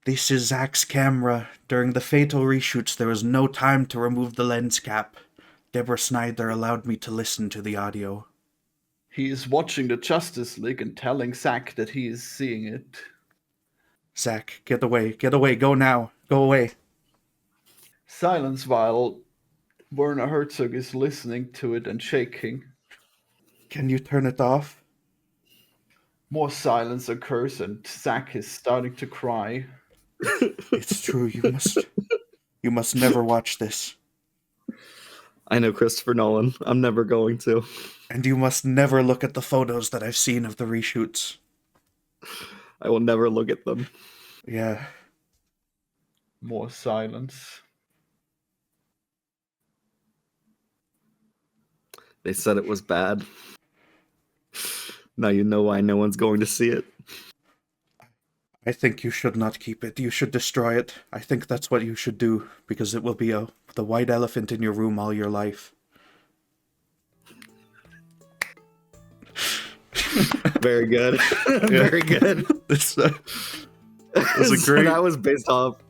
This is Zach's camera. During the fatal reshoots, there was no time to remove the lens cap. Deborah Snyder allowed me to listen to the audio. He is watching the Justice League and telling Zack that he is seeing it. Zach, get away, go now, go away. Silence while Werner Herzog is listening to it and shaking. Can you turn it off? More silence occurs and Zack is starting to cry. It's true, you must never watch this. I know Christopher Nolan. I'm never going to. And you must never look at the photos that I've seen of the reshoots. I will never look at them. Yeah. More silence. They said it was bad. Now you know why no one's going to see it. I think you should not keep it. You should destroy it. I think that's what you should do, because it will be the white elephant in your room all your life. Very good. Very good. This was a So great... that was based off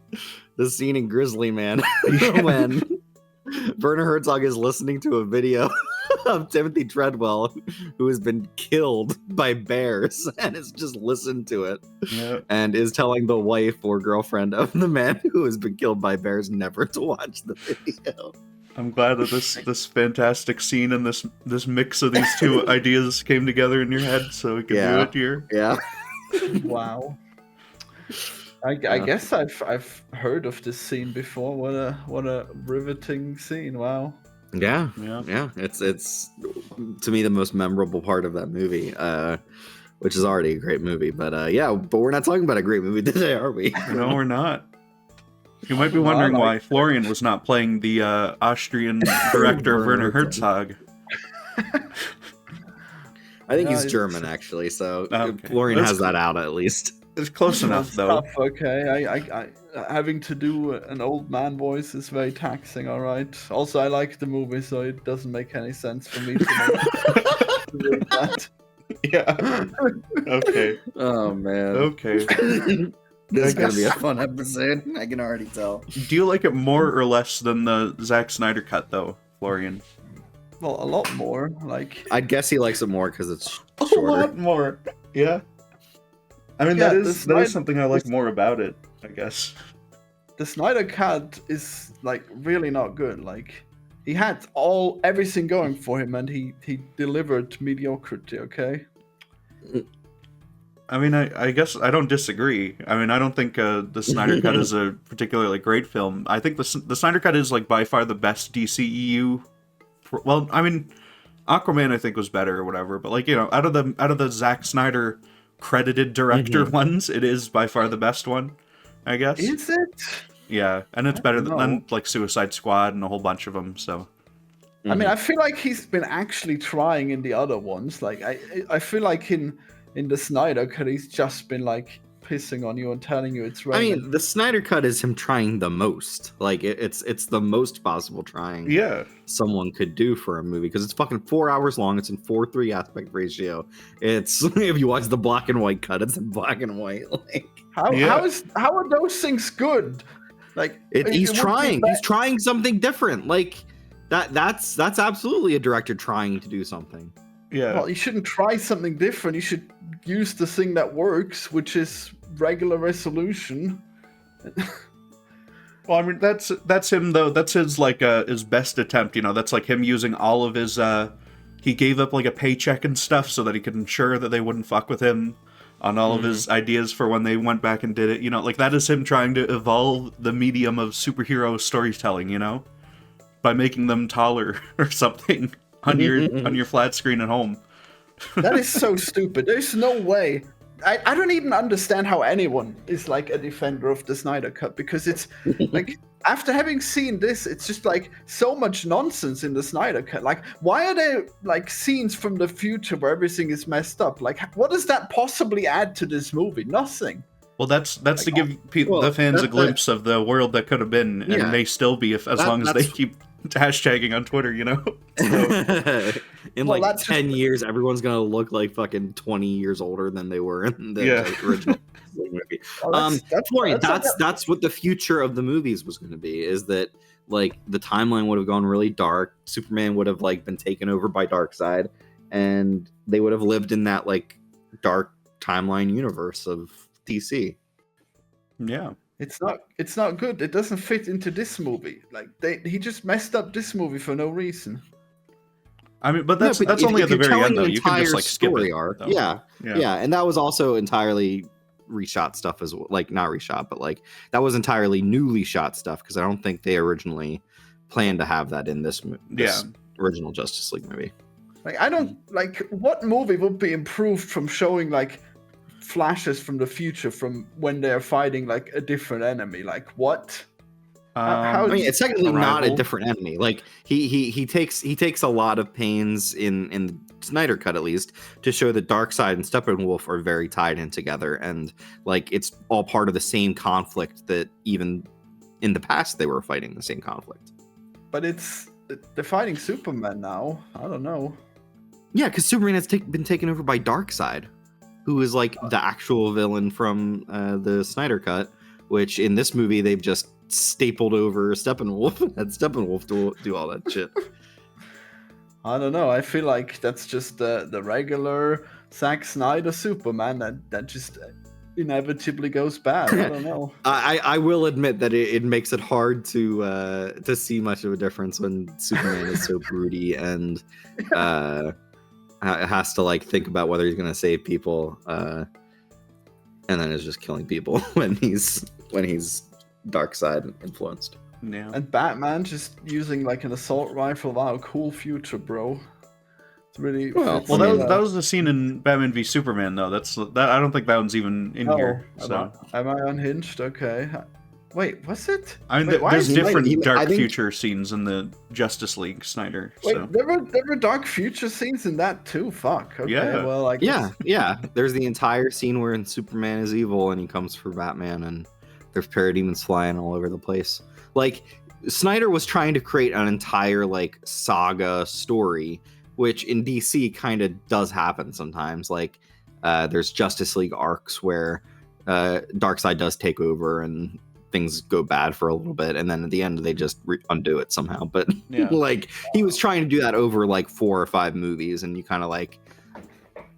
the scene in Grizzly Man when Werner Herzog is listening to a video of Timothy Treadwell, who has been killed by bears, and has just listened to it, and is telling the wife or girlfriend of the man who has been killed by bears never to watch the video. I'm glad that this fantastic scene and this mix of these two ideas came together in your head, so we can do it here. Yeah. Wow. I guess I've heard of this scene before. What a riveting scene! Wow. Yeah. It's to me the most memorable part of that movie, which is already a great movie. But but we're not talking about a great movie today, are we? No, we're not. You might be wondering why Florian was not playing the Austrian director Werner Herzog. I think he's German, actually, so Florian has that out at least. It's close enough, though. Tough, okay, I having to do an old man voice is very taxing. All right. Also, I like the movie, so it doesn't make any sense for me to do that. Yeah. Okay. Oh man. Okay. This is gonna be a fun episode. I can already tell. Do you like it more or less than the Zack Snyder cut, though, Florian? Well, a lot more. Like, I guess he likes it more because it's a shorter. lot more. Yeah. I mean, that is something I like more about it, I guess. The Snyder cut is like really not good. Like, he had everything going for him, and he delivered mediocrity. Okay. I mean, I guess I don't disagree. I mean, I don't think the Snyder Cut is a particularly great film. I think the Snyder Cut is like by far the best DCEU. Well, I mean, Aquaman I think was better or whatever, but like, you know, out of the Zack Snyder credited director ones, it is by far the best one, I guess. Is it? Yeah, and it's better than like Suicide Squad and a whole bunch of them. So. I mean, I feel like he's been actually trying in the other ones. Like, I feel like in the Snyder Cut, he's just been like pissing on you and telling you it's right. I mean, the Snyder Cut is him trying the most. Like, it's the most possible trying someone could do for a movie, because it's fucking 4 hours long. It's in 4:3 aspect ratio. It's if you watch the black and white cut, it's in black and white. Like, how are those things good? Like, he's trying something different. Like that's absolutely a director trying to do something. Yeah. Well, you shouldn't try something different. You should use the thing that works, which is regular resolution. Well, I mean, that's him though. That's his like his best attempt. You know, that's like him using all of his. He gave up like a paycheck and stuff so that he could ensure that they wouldn't fuck with him on all of his ideas for when they went back and did it. You know, like that is him trying to evolve the medium of superhero storytelling. You know, by making them taller or something on your flat screen at home. That is so stupid. There's no way. I don't even understand how anyone is like a defender of the Snyder Cut, because it's like, after having seen this, it's just like so much nonsense in the Snyder Cut. Like, why are there like scenes from the future where everything is messed up? Like, what does that possibly add to this movie? Nothing. Well, that's to give the fans a glimpse of the world that could have been, and may still be as long as they keep hashtagging on Twitter, you know? So. In like 10 years, everyone's gonna look like fucking 20 years older than they were in the original movie. Well, Florian, that's that's what the future of the movies was going to be. Is that like the timeline would have gone really dark. Superman would have like been taken over by Darkseid, and they would have lived in that like dark timeline universe of DC. Yeah. It's not good. It doesn't fit into this movie. Like he just messed up this movie for no reason. I mean, but that's only at the very end, though. You can just like skip it. Arc. Though. Yeah, and that was also entirely reshot stuff as well. Like not reshot, but like that was entirely newly shot stuff because I don't think they originally planned to have that in this original Justice League movie. Like I don't like what movie would be improved from showing like flashes from the future from when they're fighting like a different enemy. Like what? I mean, it's technically not a different enemy. Like he takes a lot of pains in the Snyder Cut, at least, to show that Darkseid and Steppenwolf are very tied in together, and like it's all part of the same conflict that even in the past they were fighting the same conflict. But they're fighting Superman now. I don't know. Yeah, because Superman has been taken over by Darkseid, who is like the actual villain from the Snyder Cut, which in this movie they've just stapled over Steppenwolf and Steppenwolf to do all that shit. I don't know. I feel like that's just the regular Zack Snyder Superman that just inevitably goes bad. I don't know. I will admit that it makes it hard to see much of a difference when Superman is so broody and has to like think about whether he's gonna save people, and then is just killing people when he's Darkseid influenced. Yeah. And Batman just using like an assault rifle. Wow, cool future, bro. It's really well. That was the scene in Batman v Superman, though. That I don't think that one's even in here. So am I unhinged? Okay. Wait, was it? I mean, there's different dark future scenes in the Justice League Snyder. Wait, so there were dark future scenes in that too. Fuck. Okay. Yeah. Well, I guess... yeah. There's the entire scene where Superman is evil and he comes for Batman, and there's parademons flying all over the place. Like Snyder was trying to create an entire like saga story, which in DC kind of does happen sometimes. Like there's Justice League arcs where Darkseid does take over and things go bad for a little bit, and then at the end they just undo it somehow. But like he was trying to do that over like 4 or 5 movies, and you kind of like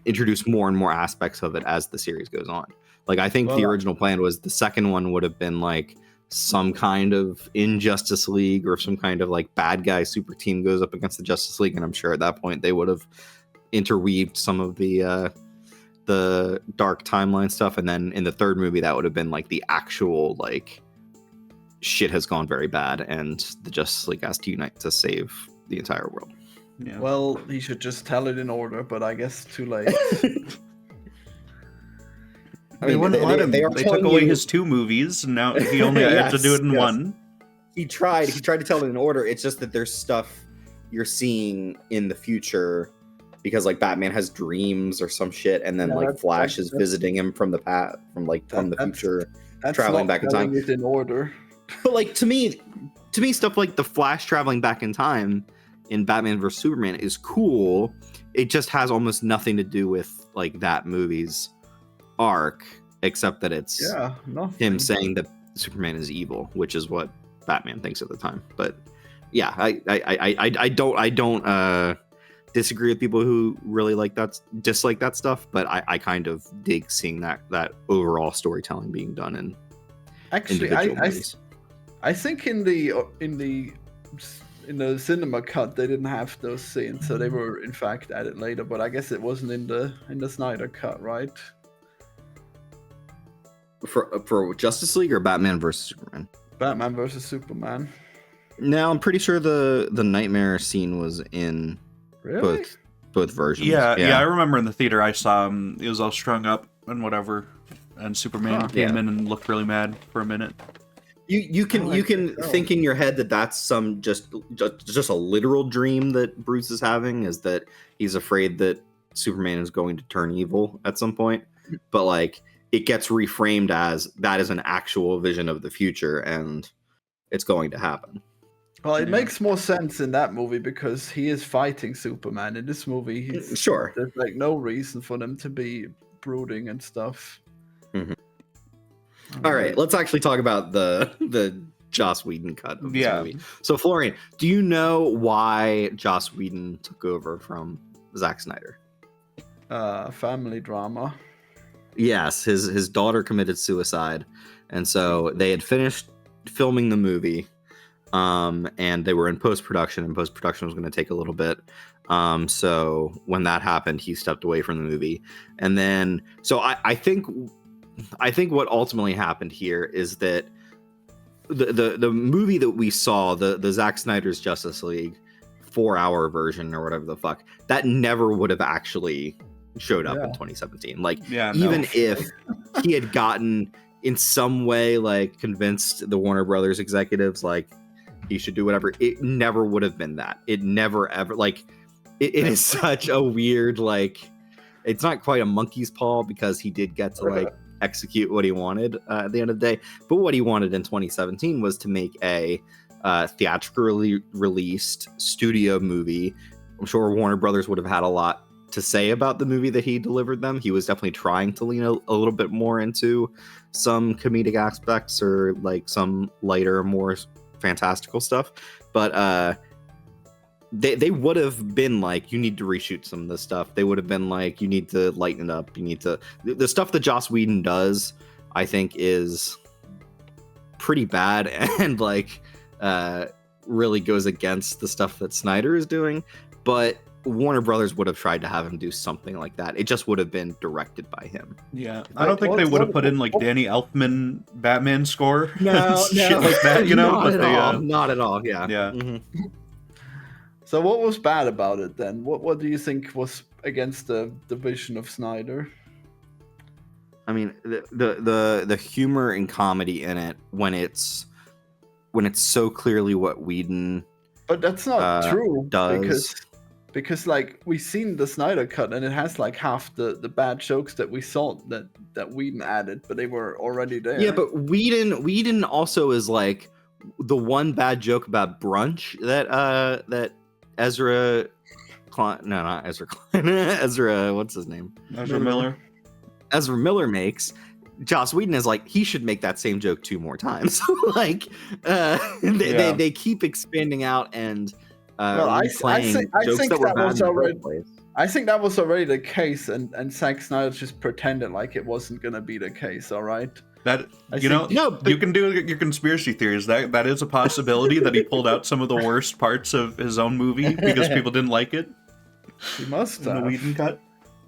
introduce more and more aspects of it as the series goes on. Like I think the original plan was the second one would have been like some kind of Injustice League or some kind of like bad guy super team goes up against the Justice League, and I'm sure at that point they would have interweaved some of the dark timeline stuff, and then in the third movie that would have been like the actual like shit has gone very bad and the Justice League has to unite to save the entire world. Yeah. Well, he should just tell it in order, but I guess too late. I mean, they took away his 2 movies, and now he only had to do it in one. He tried to tell it in order. It's just that there's stuff you're seeing in the future because like Batman has dreams or some shit, and then like Flash is visiting him from the past, from the future, traveling back in time. It in order. But like to me, stuff like the Flash traveling back in time in Batman vs Superman is cool. It just has almost nothing to do with like that movie's arc, except that it's him saying that Superman is evil, which is what Batman thinks at the time. But yeah, I don't disagree with people who really dislike that stuff, but I kind of dig seeing that overall storytelling being done in individual movies. I think in the cinema cut they didn't have those scenes, so they were in fact added later. But I guess it wasn't in the Snyder cut, right? For Justice League or Batman vs Superman? Batman vs Superman. Now I'm pretty sure the nightmare scene was in both versions. Yeah, I remember in the theater I saw him. He was all strung up and whatever, and Superman came in and looked really mad for a minute. You can think in your head that that's some just a literal dream that Bruce is having, is that he's afraid that Superman is going to turn evil at some point, but like it gets reframed as that is an actual vision of the future and it's going to happen. Well, it makes more sense in that movie because he is fighting Superman. In this movie, there's like no reason for them to be brooding and stuff. Mm-hmm. All right, let's actually talk about the Joss Whedon cut of this movie. So, Florian, do you know why Joss Whedon took over from Zack Snyder? Family drama. Yes, his daughter committed suicide, and so they had finished filming the movie, and they were in post-production, and post-production was going to take a little bit. So when that happened, he stepped away from the movie, and then so I think what ultimately happened here is that the movie that we saw, the Zack Snyder's Justice League 4-hour version or whatever the fuck, that never would have actually showed up in 2017. Like, even if he had gotten in some way like convinced the Warner Brothers executives like he should do whatever, it never would have been that. It never ever, like, it is such a weird, like, it's not quite a monkey's paw because he did get to like execute what he wanted at the end of the day. But what he wanted in 2017 was to make a theatrically released studio movie. I'm sure Warner Brothers would have had a lot to say about the movie that he delivered them. He was definitely trying to lean a little bit more into some comedic aspects or like some lighter, more fantastical stuff. But they would have been like, you need to reshoot some of this stuff. They would have been like, you need to lighten it up. You need to, the stuff that Joss Whedon does, I think, is pretty bad and like really goes against the stuff that Snyder is doing. But Warner Brothers would have tried to have him do something like that. It just would have been directed by him. Yeah, I don't think they would have put in like Danny Elfman Batman score. No, shit like that, you know. Not at all. Yeah. Mm-hmm. So what was bad about it then? What do you think was against the vision of Snyder? I mean, the humor and comedy in it when it's so clearly what Whedon, but that's not true does. Because like we've seen the Snyder cut and it has like half the bad jokes that we saw that Whedon added, but they were already there. Yeah, but Whedon also is like the one bad joke about brunch that Ezra Klein, no, not Ezra Klein, Ezra, what's his name? Ezra Miller. Ezra Miller makes. Joss Whedon is like, he should make that same joke 2 more times. Like, they keep expanding out and I think that was already the case, and Zack Snyder just pretended like it wasn't gonna be the case. All right, you can do your conspiracy theories. That is a possibility that he pulled out some of the worst parts of his own movie because people didn't like it. He must have. The Whedon cut.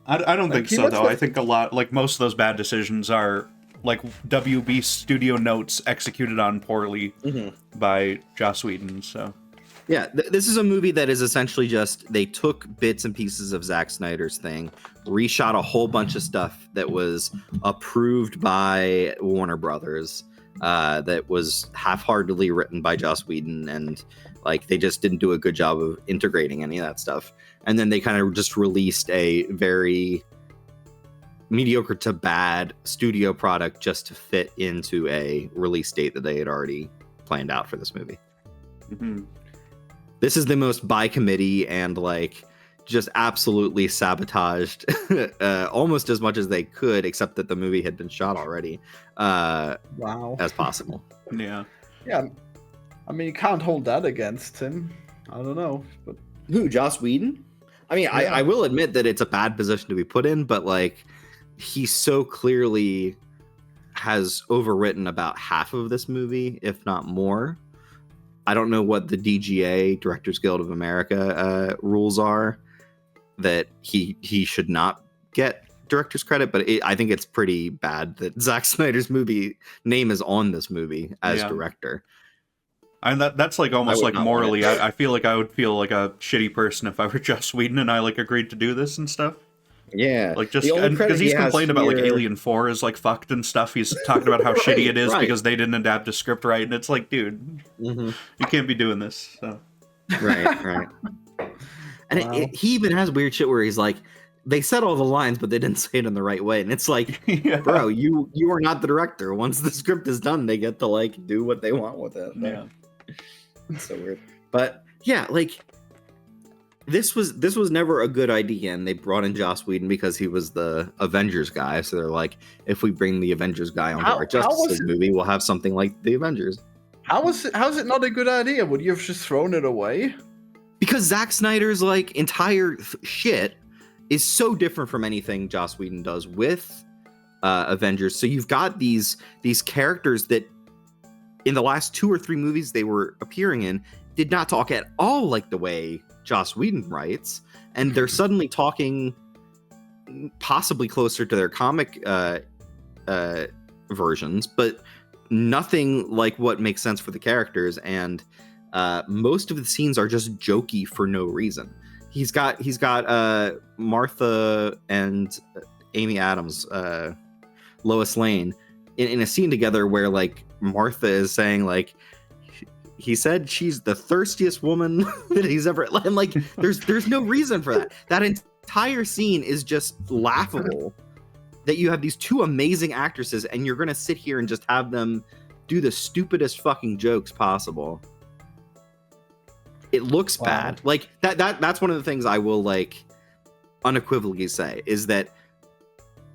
I don't think so though. I think a lot, like most of those bad decisions are like WB studio notes executed on poorly by Joss Whedon. So. Yeah, this is a movie that is essentially just, they took bits and pieces of Zack Snyder's thing, reshot a whole bunch of stuff that was approved by Warner Brothers, that was half-heartedly written by Joss Whedon, and like they just didn't do a good job of integrating any of that stuff. And then they kind of just released a very mediocre to bad studio product just to fit into a release date that they had already planned out for this movie. Mm-hmm. This is the most by committee and like just absolutely sabotaged almost as much as they could, except that the movie had been shot already. As possible. Yeah. I mean, you can't hold that against him. I don't know, but who, Joss Whedon? I mean, I will admit that it's a bad position to be put in, but like he so clearly has overwritten about half of this movie, if not more. I don't know what the DGA, Directors Guild of America, rules are that he should not get director's credit, but I think it's pretty bad that Zack Snyder's movie name is on this movie as director. And that's like almost like morally, I feel like I would feel like a shitty person if I were Joss Whedon and I like agreed to do this and stuff. Yeah, like just because he's complained about like Alien 4 is like fucked and stuff. He's talking about how shitty it is because they didn't adapt the script right, and it's like, dude, you can't be doing this. So. Right. And he even has weird shit where he's like, they said all the lines, but they didn't say it in the right way, and it's like, bro, you are not the director. Once the script is done, they get to like do what they want with it. Yeah, it's so weird. But yeah, like this was never a good idea, and they brought in Joss Whedon because he was the Avengers guy. So they're like, if we bring the Avengers guy onto our Justice League movie, we'll have something like the Avengers. How's it not a good idea? Would you have just thrown it away? Because Zack Snyder's like entire shit is so different from anything Joss Whedon does with Avengers. So you've got these characters that in the last 2 or 3 movies they were appearing in did not talk at all like the way Joss Whedon writes, and they're suddenly talking possibly closer to their comic versions, but nothing like what makes sense for the characters. And most of the scenes are just jokey for no reason. He's got Martha and Amy Adams, Lois Lane, in a scene together where like Martha is saying like, he said she's the thirstiest woman that he's ever, and like there's no reason for that. That entire scene is just laughable, that you have these 2 amazing actresses and you're gonna sit here and just have them do the stupidest fucking jokes possible. It looks bad. Like that's one of the things I will like unequivocally say is that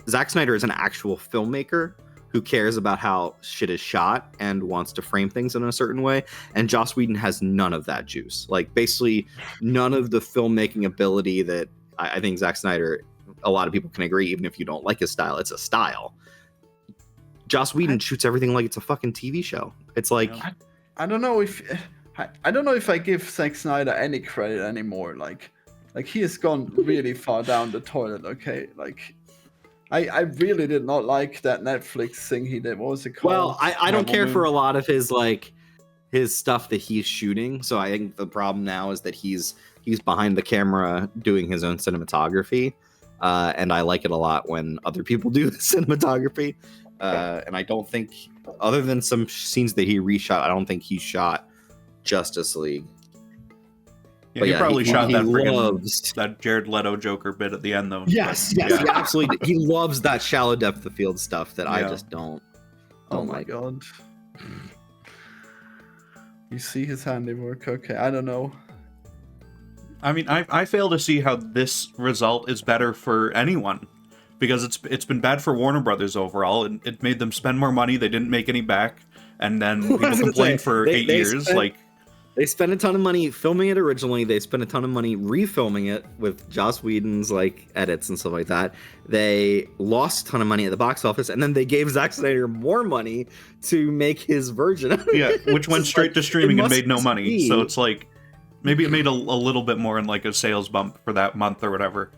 Zack Snyder is an actual filmmaker who cares about how shit is shot and wants to frame things in a certain way. And Joss Whedon has none of that juice. Like basically none of the filmmaking ability that I think Zack Snyder, a lot of people can agree, even if you don't like his style, it's a style. Joss Whedon shoots everything like it's a fucking TV show. It's like, I don't know if I give Zack Snyder any credit anymore. Like he has gone really far down the toilet. Okay, like I really did not like that Netflix thing he did. What was it called? Well, I don't care for a lot of his like his stuff that he's shooting. So I think the problem now is that he's behind the camera doing his own cinematography, and I like it a lot when other people do the cinematography. And I don't think, other than some scenes that he reshot, I don't think he shot Justice League. Yeah, he probably shot that Jared Leto Joker bit at the end, though. Yes, he absolutely. He loves that shallow depth of field stuff that I just don't. Oh my god! You see his handiwork. Okay, I don't know. I mean, I fail to see how this result is better for anyone, because it's been bad for Warner Brothers overall. It made them spend more money. They didn't make any back, and then people complained for 8 years. They spent a ton of money filming it originally. They spent a ton of money refilming it with Joss Whedon's like edits and stuff like that. They lost a ton of money at the box office, and then they gave Zack Snyder more money to make his version. Yeah, which went straight to streaming and made no money. So it's like maybe it made a little bit more in like a sales bump for that month or whatever.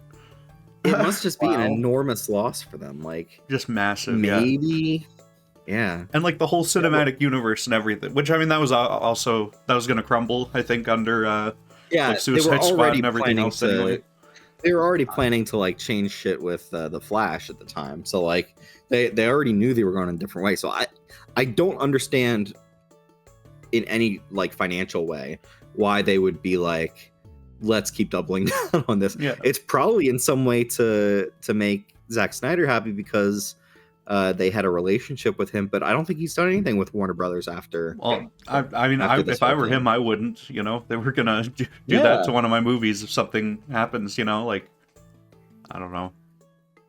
It must just be an enormous loss for them. Like just massive. Maybe. Yeah. And like the whole cinematic universe and everything, which I mean that was also going to crumble, I think, under like Suicide Squad and everything else anyway. They were already planning to like change shit with the Flash at the time. So like they already knew they were going in a different way. So I don't understand in any like financial way why they would be like, let's keep doubling down on this. Yeah. It's probably in some way to make Zack Snyder happy because they had a relationship with him, but I don't think he's done anything with Warner Brothers after. Well, I mean, if I were him, I wouldn't. You know, they were gonna do that to one of my movies if something happens. You know, like I don't know.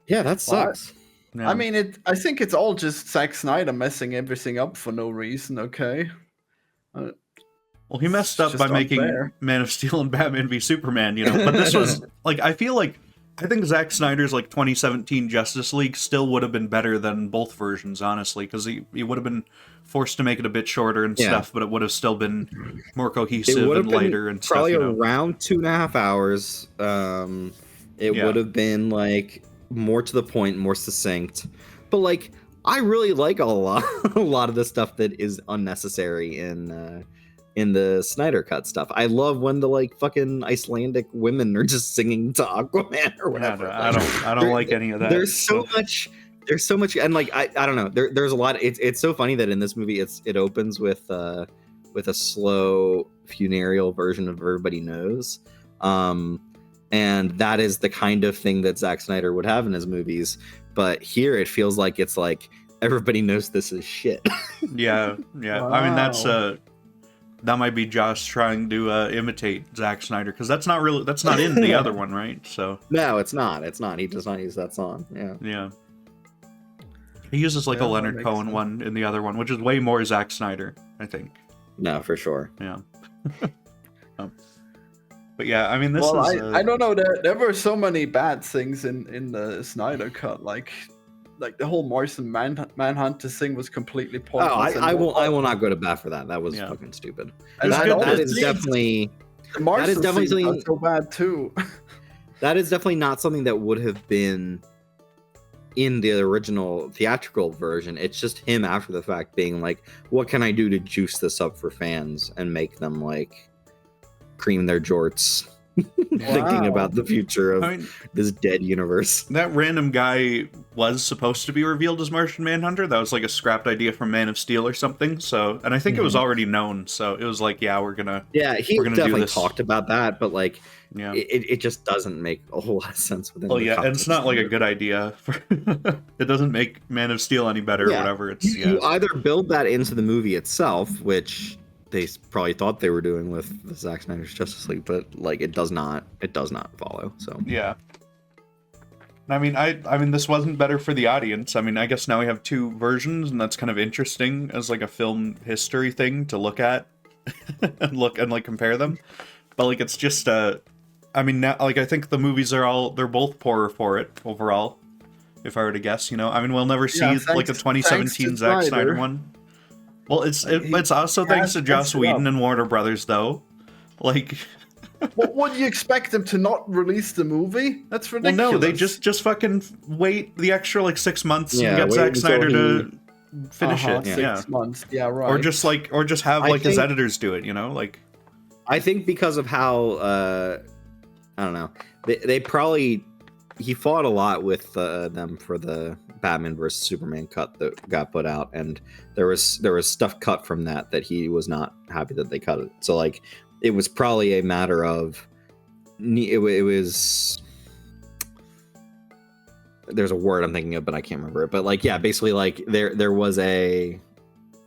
Yeah, that sucks. Yeah. I mean, I think it's all just Zack Snyder messing everything up for no reason. Okay. Well, he messed up by making Man of Steel and Batman v Superman. You know, but this was like I think Zack Snyder's like 2017 Justice League still would have been better than both versions, honestly, because he would have been forced to make it a bit shorter and stuff, but it would have still been more cohesive and lighter and probably stuff. Probably around 2.5 hours. It would have been like more to the point, more succinct. But like, I really like a lot of the stuff that is unnecessary in the Snyder Cut stuff. I love when the like fucking Icelandic women are just singing to Aquaman or whatever. I don't like any of that. There's so much, and like I don't know. There's a lot. It's so funny that in this movie it opens with a slow funereal version of Everybody Knows, and that is the kind of thing that Zack Snyder would have in his movies. But here it feels like it's like everybody knows this is shit. Yeah. Wow. I mean that might be Joss trying to imitate Zack Snyder, because that's not in the other one, right? So No, it's not. It's not. He does not use that song. Yeah. yeah, he uses like Yeah, a that Leonard makes Cohen sense. one in the other one, which is way more Zack Snyder, I think. No, for sure. Yeah. But yeah, I mean, this Well, is. I don't know. There were so many bad things in the Snyder cut, like the whole Martian Manhunter thing was completely Oh, pointless. I will not go to bat for that. That was Yeah. fucking stupid. And It's That, good that that is the definitely Martian definitely thing something- got so bad too. that is definitely not something that would have been in the original theatrical version. It's just him after the fact being like, what can I do to juice this up for fans and make them like cream their jorts thinking Wow. about the future of I mean, this dead universe. that random guy was supposed to be revealed as Martian Manhunter. That was like a scrapped idea from Man of Steel or something. So, and I think it was already known. So it was like, yeah, we're gonna Yeah, he We're gonna do definitely this. talked about that, but like yeah. it just doesn't make a whole lot of sense within Well, the yeah, and context it's not like a of good idea. It doesn't make Man of Steel any better Yeah. or whatever. It's You either build that into the movie itself, which they probably thought they were doing with the Zack Snyder's Justice League, but like it does not follow. So yeah. I mean, this wasn't better for the audience. I mean, I guess now we have two versions, and that's kind of interesting as like a film history thing to look at and like compare them. But like, it's just I mean, now like I think the movies they're both poorer for it overall. If I were to guess, you know, I mean, we'll never see Yeah, like a thanks 2017 to Zack Snyder Snyder. one. Well, it's Like, it's also he thanks has to Joss messed it Whedon up. and Warner Brothers, though. Like, What do you expect them to not release the movie? That's well, ridiculous. no, they just fucking wait the extra like 6 months Yeah, and get wait Zack until Snyder he- to finish it. 6 Yeah, months. Yeah, right. or just have I like his think- editors do it. You know, like I think because of how I don't know, they probably he fought a lot with them for the Batman vs Superman cut that got put out, and there was stuff cut from that he was not happy that they cut it. So like it was probably a matter of it was there's a word I'm thinking of, but I can't remember it. But like yeah, basically like there was a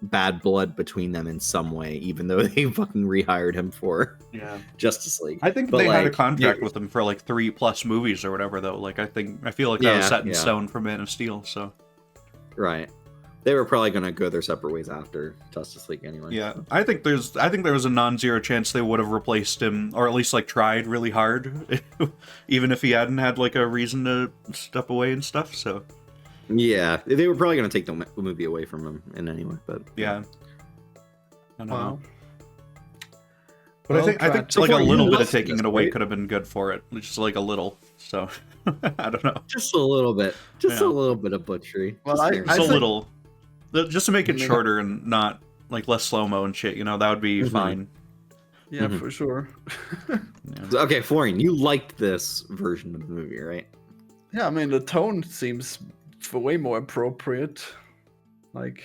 bad blood between them in some way, even though they fucking rehired him for yeah. Justice League. I think But, they had a like, contract yeah. with him for like 3+ movies or whatever, though. Like I feel like that was Yeah, set in yeah. stone for Man of Steel. So Right. They were probably gonna go their separate ways after Justice League anyway. yeah, I think there was a non-zero chance they would have replaced him, or at least like tried really hard, even if he hadn't had like a reason to step away and stuff. So Yeah, they were probably gonna take the movie away from him in any way, but yeah, I don't know. Wow. But Well I think tried. like a So little you bit of listened taking to it this, away right? could have been good for it, just like a little. So I don't know, just a little bit, Yeah. a little bit of butchery. Well, Just I- here. just a think- little, just to make it Yeah. shorter and not like less slow mo and shit. You know, that would be Mhm. fine. Yeah, Mhm. for sure. So, okay, Florian, you liked this version of the movie, right? Yeah, I mean the tone seems way more appropriate. Like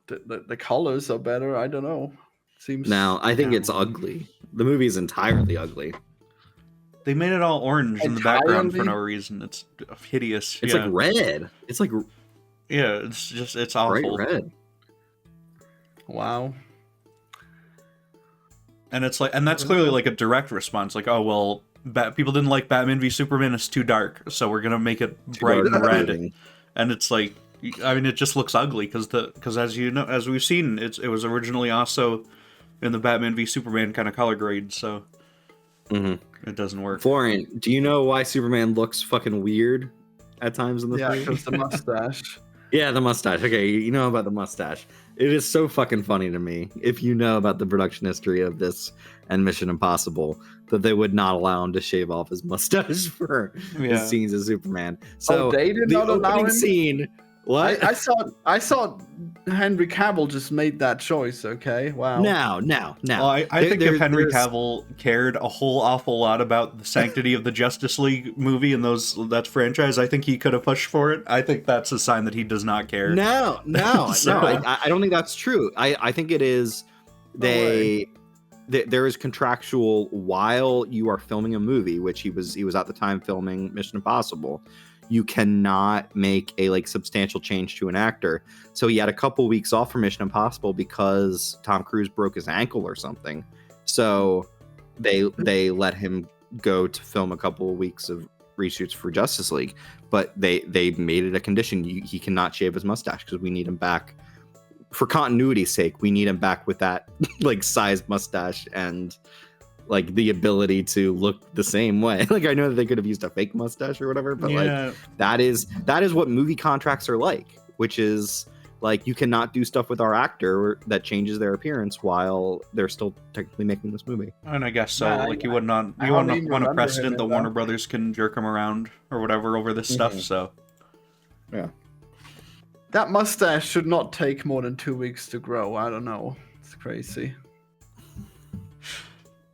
the colors are better. I don't know. Seems Now, I think Yeah. it's ugly. The movie is entirely ugly. They made it all orange in the background for Entirely? no reason. It's hideous. It's yeah. like red. It's like Yeah, it's bright awful. red. wow. And it's like, and that's clearly like a direct response. Like, oh well, people didn't like Batman v Superman. It's too dark, so we're gonna make it bright and red. And it's like, I mean, it just looks ugly because as you know, as we've seen, it was originally also in the Batman v Superman kind of color grade, so Mhm. it doesn't work. Florian, do you know why Superman looks fucking weird at times in this Yeah, movie? because the mustache. Yeah, the mustache. Okay, you know about the mustache. It is so fucking funny to me, if you know about the production history of this and Mission Impossible, that they would not allow him to shave off his mustache for Yeah. his scenes as Superman. So They did the not allow opening him? scene. What? I saw Henry Cavill just made that choice. Okay, wow. Now. Well, I think if Henry Cavill cared a whole awful lot about the sanctity of the Justice League movie and that franchise, I think he could have pushed for it. I think that's a sign that he does not care. No, So- I don't think that's true. I think it is. There is contractual while you are filming a movie, which he was at the time filming Mission Impossible. you cannot make a like substantial change to an actor. So he had a couple weeks off from Mission Impossible because Tom Cruise broke his ankle or something. So they let him go to film a couple of weeks of reshoots for Justice League, but they made it a condition he cannot shave his mustache because we need him back for continuity's sake. We need him back with that like sized mustache and like the ability to look the same way. Like I know that they could have used a fake mustache or whatever, but like that is what movie contracts are like, which is like you cannot do stuff with our actor that changes their appearance while they're still technically making this movie. And I guess so. Like you wouldn't want a precedent that Warner Brothers can jerk him around or whatever over this stuff. So yeah, that mustache should not take more than 2 weeks to grow. I don't know. It's crazy.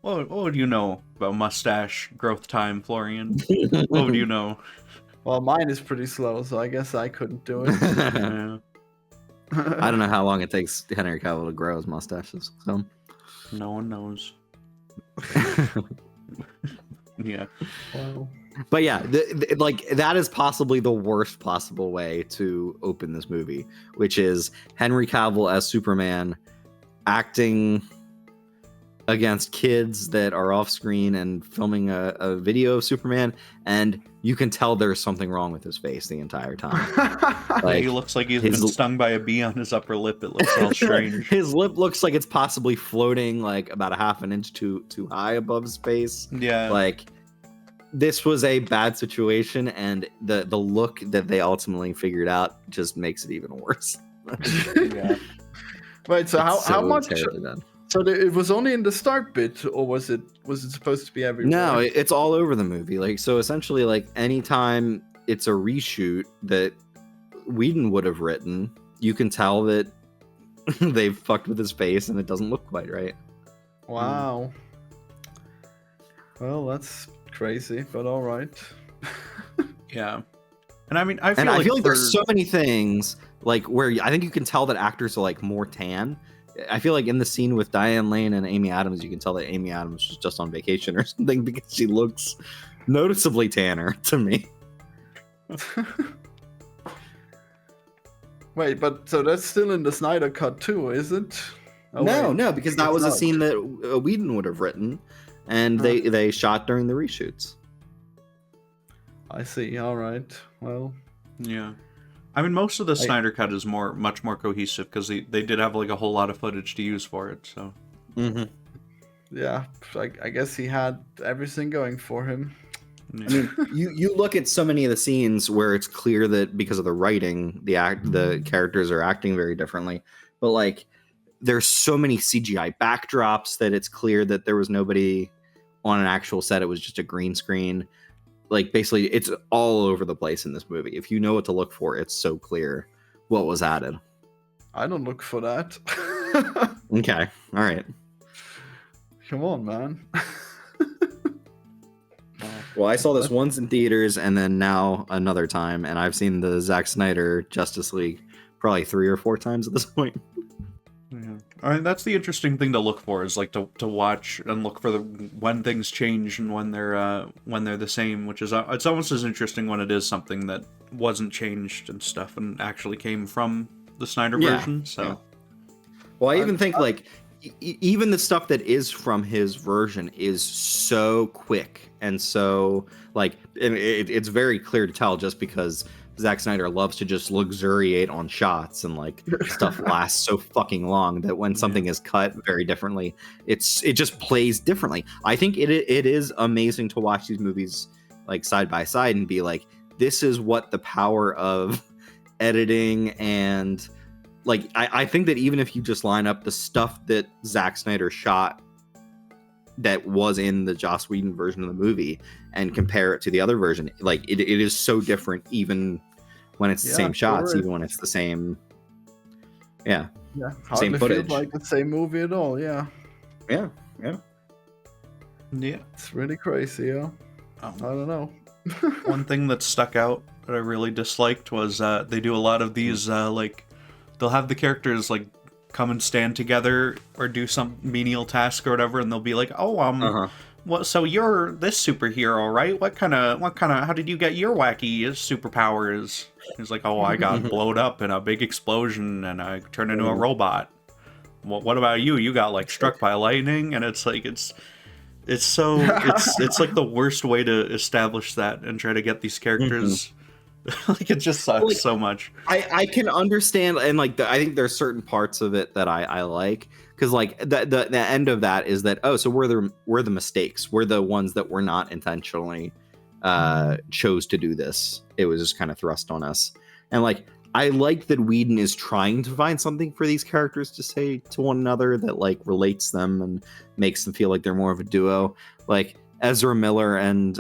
What would you know about mustache growth time, Florian? What would you know? Well, mine is pretty slow, so I guess I couldn't do it. Yeah. I don't know how long it takes Henry Cavill to grow his mustaches. So No one knows. Yeah. Wow. But yeah, like that is possibly the worst possible way to open this movie, which is Henry Cavill as Superman acting against kids that are off screen and filming a video of Superman, and you can tell there's something wrong with his face the entire time. Like, he looks like he's been stung by a bee on his upper lip. It looks all strange. His lip looks like it's possibly floating like about a half an inch too high above his face. Yeah. Like this was a bad situation, and the look that they ultimately figured out just makes it even worse. Yeah. Wait, so how much? Done. So it was only in the start bit, or was it supposed to be everywhere? No, it's all over the movie. Like so, essentially, like anytime it's a reshoot that Whedon would have written, you can tell that they've fucked with his face and it doesn't look quite right. Wow. Well, that's crazy, but all right. Yeah. And I mean, I feel like there's so many things like where I think you can tell that actors are like more tan. I feel like in the scene with Diane Lane and Amy Adams, you can tell that Amy Adams was just on vacation or something because she looks noticeably tanner to me. Wait, but so that's still in the Snyder Cut too, is it? Oh, no, because that was a scene that Whedon would have written, and they shot during the reshoots. I see. All right. Well. Yeah. I mean, most of the Snyder Cut is much more cohesive because they did have like a whole lot of footage to use for it. So, yeah, I guess he had everything going for him. yeah. I mean, you look at so many of the scenes where it's clear that because of the writing, the characters are acting very differently. But like, there's so many CGI backdrops that it's clear that there was nobody on an actual set. It was just a green screen. Like basically it's all over the place in this movie. If you know what to look for, it's so clear what was added. I don't look for that. Okay. All right. Come on, man. Well, I saw this once in theaters and then now another time, and I've seen the Zack Snyder Justice League probably 3 or 4 times at this point. Yeah. I mean, that's the interesting thing to look for is like to watch and look for when things change and when they're the same, which is it's almost as interesting when it is something that wasn't changed and stuff and actually came from the Snyder version. So, yeah. Well, I even think like even the stuff that is from his version is so quick and so like it's very clear to tell just because Zack Snyder loves to just luxuriate on shots and like stuff lasts so fucking long that when something is cut very differently, it just plays differently. I think it is amazing to watch these movies like side by side and be like, this is what the power of editing and like I think that even if you just line up the stuff that Zack Snyder shot that was in the Joss Whedon version of the movie and compare it to the other version, like it is so different even when it's the same shots, even when it's the same same footage. Like the same movie at all. Yeah, it's really crazy. Yeah, I don't know. One thing that stuck out that I really disliked was they do a lot of these like they'll have the characters like come and stand together or do some menial task or whatever, and they'll be like, What? So you're this superhero, right? What kind of? How did you get your wacky superpowers? He's like, oh, I got blowed up in a big explosion and I turned into a robot. What about you? You got like struck by lightning, and it's like it's like the worst way to establish that and try to get these characters. Like it just sucks so much. I can understand, and like I think there's certain parts of it that I like, because like the end of that is that, oh, so we're the mistakes, we're the ones that were not intentionally chose to do this. It was just kind of thrust on us, and like I like that Whedon is trying to find something for these characters to say to one another that like relates them and makes them feel like they're more of a duo. Like Ezra Miller and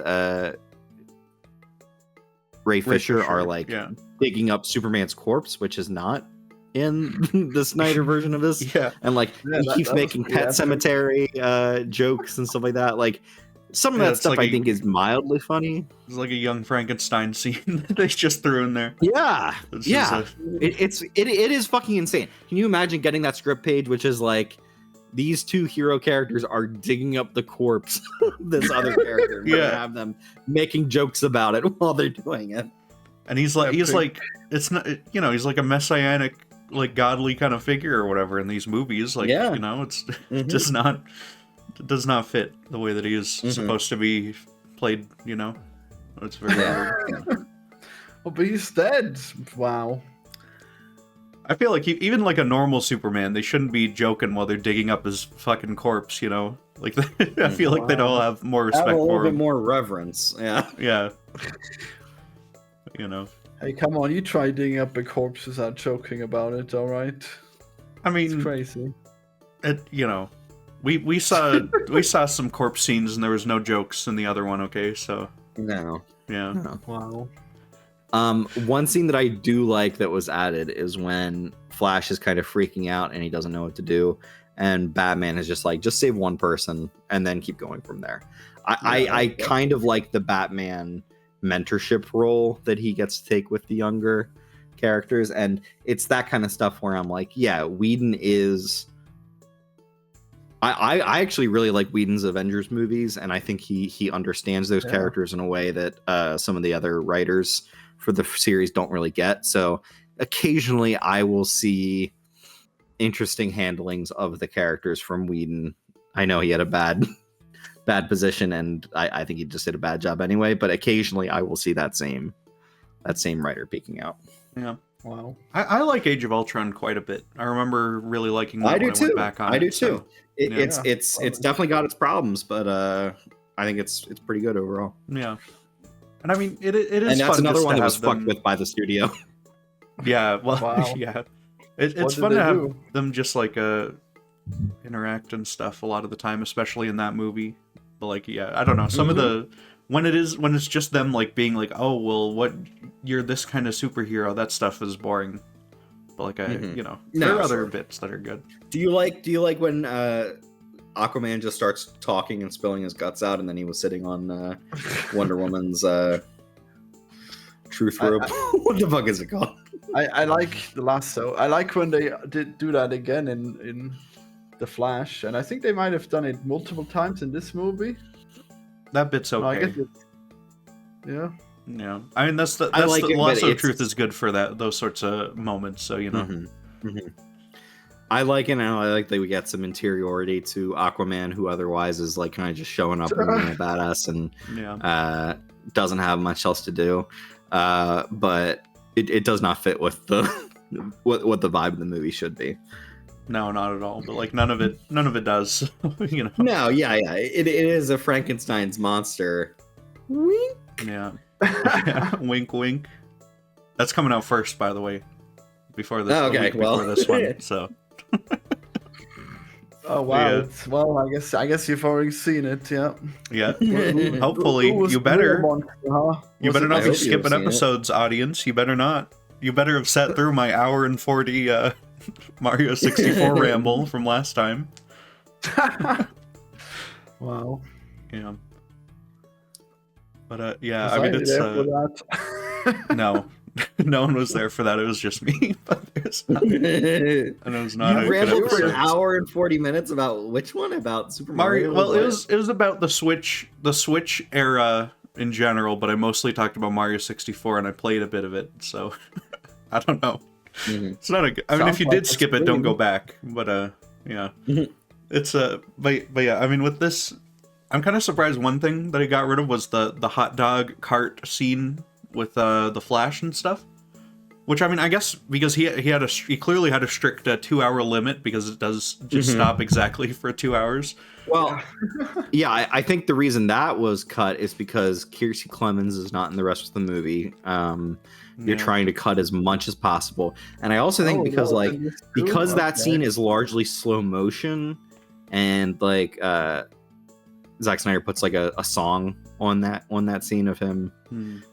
Ray Fisher are like digging up Superman's corpse, which is not in the Snyder version of this. And like he keeps making Pet Cemetery jokes and stuff like that. Like some of that stuff like I think is mildly funny. It's like a young Frankenstein scene that they just threw in there. Yeah, it is fucking insane. Can you imagine getting that script page, which is like these two hero characters are digging up the corpse of this other character, and have them making jokes about it while they're doing it. And he's like it's not, you know, he's like a messianic, like godly kind of figure or whatever in these movies. Like, you know, it's it does not fit the way that he is supposed to be played, you know? It's very weird. Oh, but he's dead. Wow. I feel like even like a normal Superman, they shouldn't be joking while they're digging up his fucking corpse, you know? Like, I feel like they'd all have more respect for him. A little bit more reverence, Yeah. You know? Hey, come on, you try digging up a corpse without joking about it, alright? I mean... It's crazy. You know... We saw some corpse scenes and there was no jokes in the other one, okay? So no. Wow. One scene that I do like that was added is when Flash is kind of freaking out and he doesn't know what to do, and Batman is just like, just save one person and then keep going from there. I kind of like the Batman mentorship role that he gets to take with the younger characters, and it's that kind of stuff where I'm like, yeah, Whedon is... I actually really like Whedon's Avengers movies, and I think he understands those characters in a way that some of the other writers for the series don't really get. So occasionally I will see interesting handlings of the characters from Whedon. I know he had a bad position, and I think he just did a bad job anyway, but occasionally I will see that same writer peeking out. Yeah. Wow. I like Age of Ultron quite a bit. I remember really liking that when I went back on it. I do too. It's definitely got its problems, but I think it's pretty good overall. Yeah. And I mean, it is fun. And that's another one that was fucked with by the studio. Yeah, well, yeah. It's fun to have them just like interact and stuff a lot of the time, especially in that movie. But like, yeah, I don't know. Some of the when it's just them like being like, oh well, you're this kind of superhero, that stuff is boring. But like you know, there are other bits that are good. Do you like when Aquaman just starts talking and spilling his guts out, and then he was sitting on Wonder Woman's truth rope? What the fuck is it called? I like the lasso. I like when they did do that again in The Flash, and I think they might have done it multiple times in this movie. That bit's okay. No, I guess yeah. I mean, that's the lasso of truth is good for those sorts of moments. So you know. I like it, and I like that we get some interiority to Aquaman, who otherwise is like kind of just showing up and being a badass and doesn't have much else to do. But it does not fit with the what the vibe of the movie should be. No, not at all. But like none of it does. You know. No, it is a Frankenstein's monster. Wink. Yeah. Wink, wink. That's coming out first, by the way. Before this. Before this one. So. Oh wow! Yeah. Well, I guess you've already seen it. Yeah. Yeah. Hopefully, you better. You better not be skipping episodes, audience. You better not. You better have sat through my hour and 40 Mario 64 ramble from last time. Wow. Yeah. But yeah, I mean it's no, No one was there for that. It was just me. But there's not, and it was not You a good rambled for an episode. hour and 40 minutes about which one? About Super Mario? Well, it was about the Switch era in general, but I mostly talked about Mario 64, and I played a bit of it, so I don't know. It's not a good. I mean, if you did skip it, don't go back. But yeah, it's but yeah. I mean, with this, I'm kind of surprised. One thing that he got rid of was the hot dog cart scene with the Flash and stuff. Which, I mean, I guess because he clearly had a strict 2-hour limit, because it does just stop exactly for 2 hours. Well, yeah, I think the reason that was cut is because Kiersey Clemens is not in the rest of the movie. You're trying to cut as much as possible, and I also think because that scene is largely slow motion, and like Zack Snyder puts like a song on that scene of him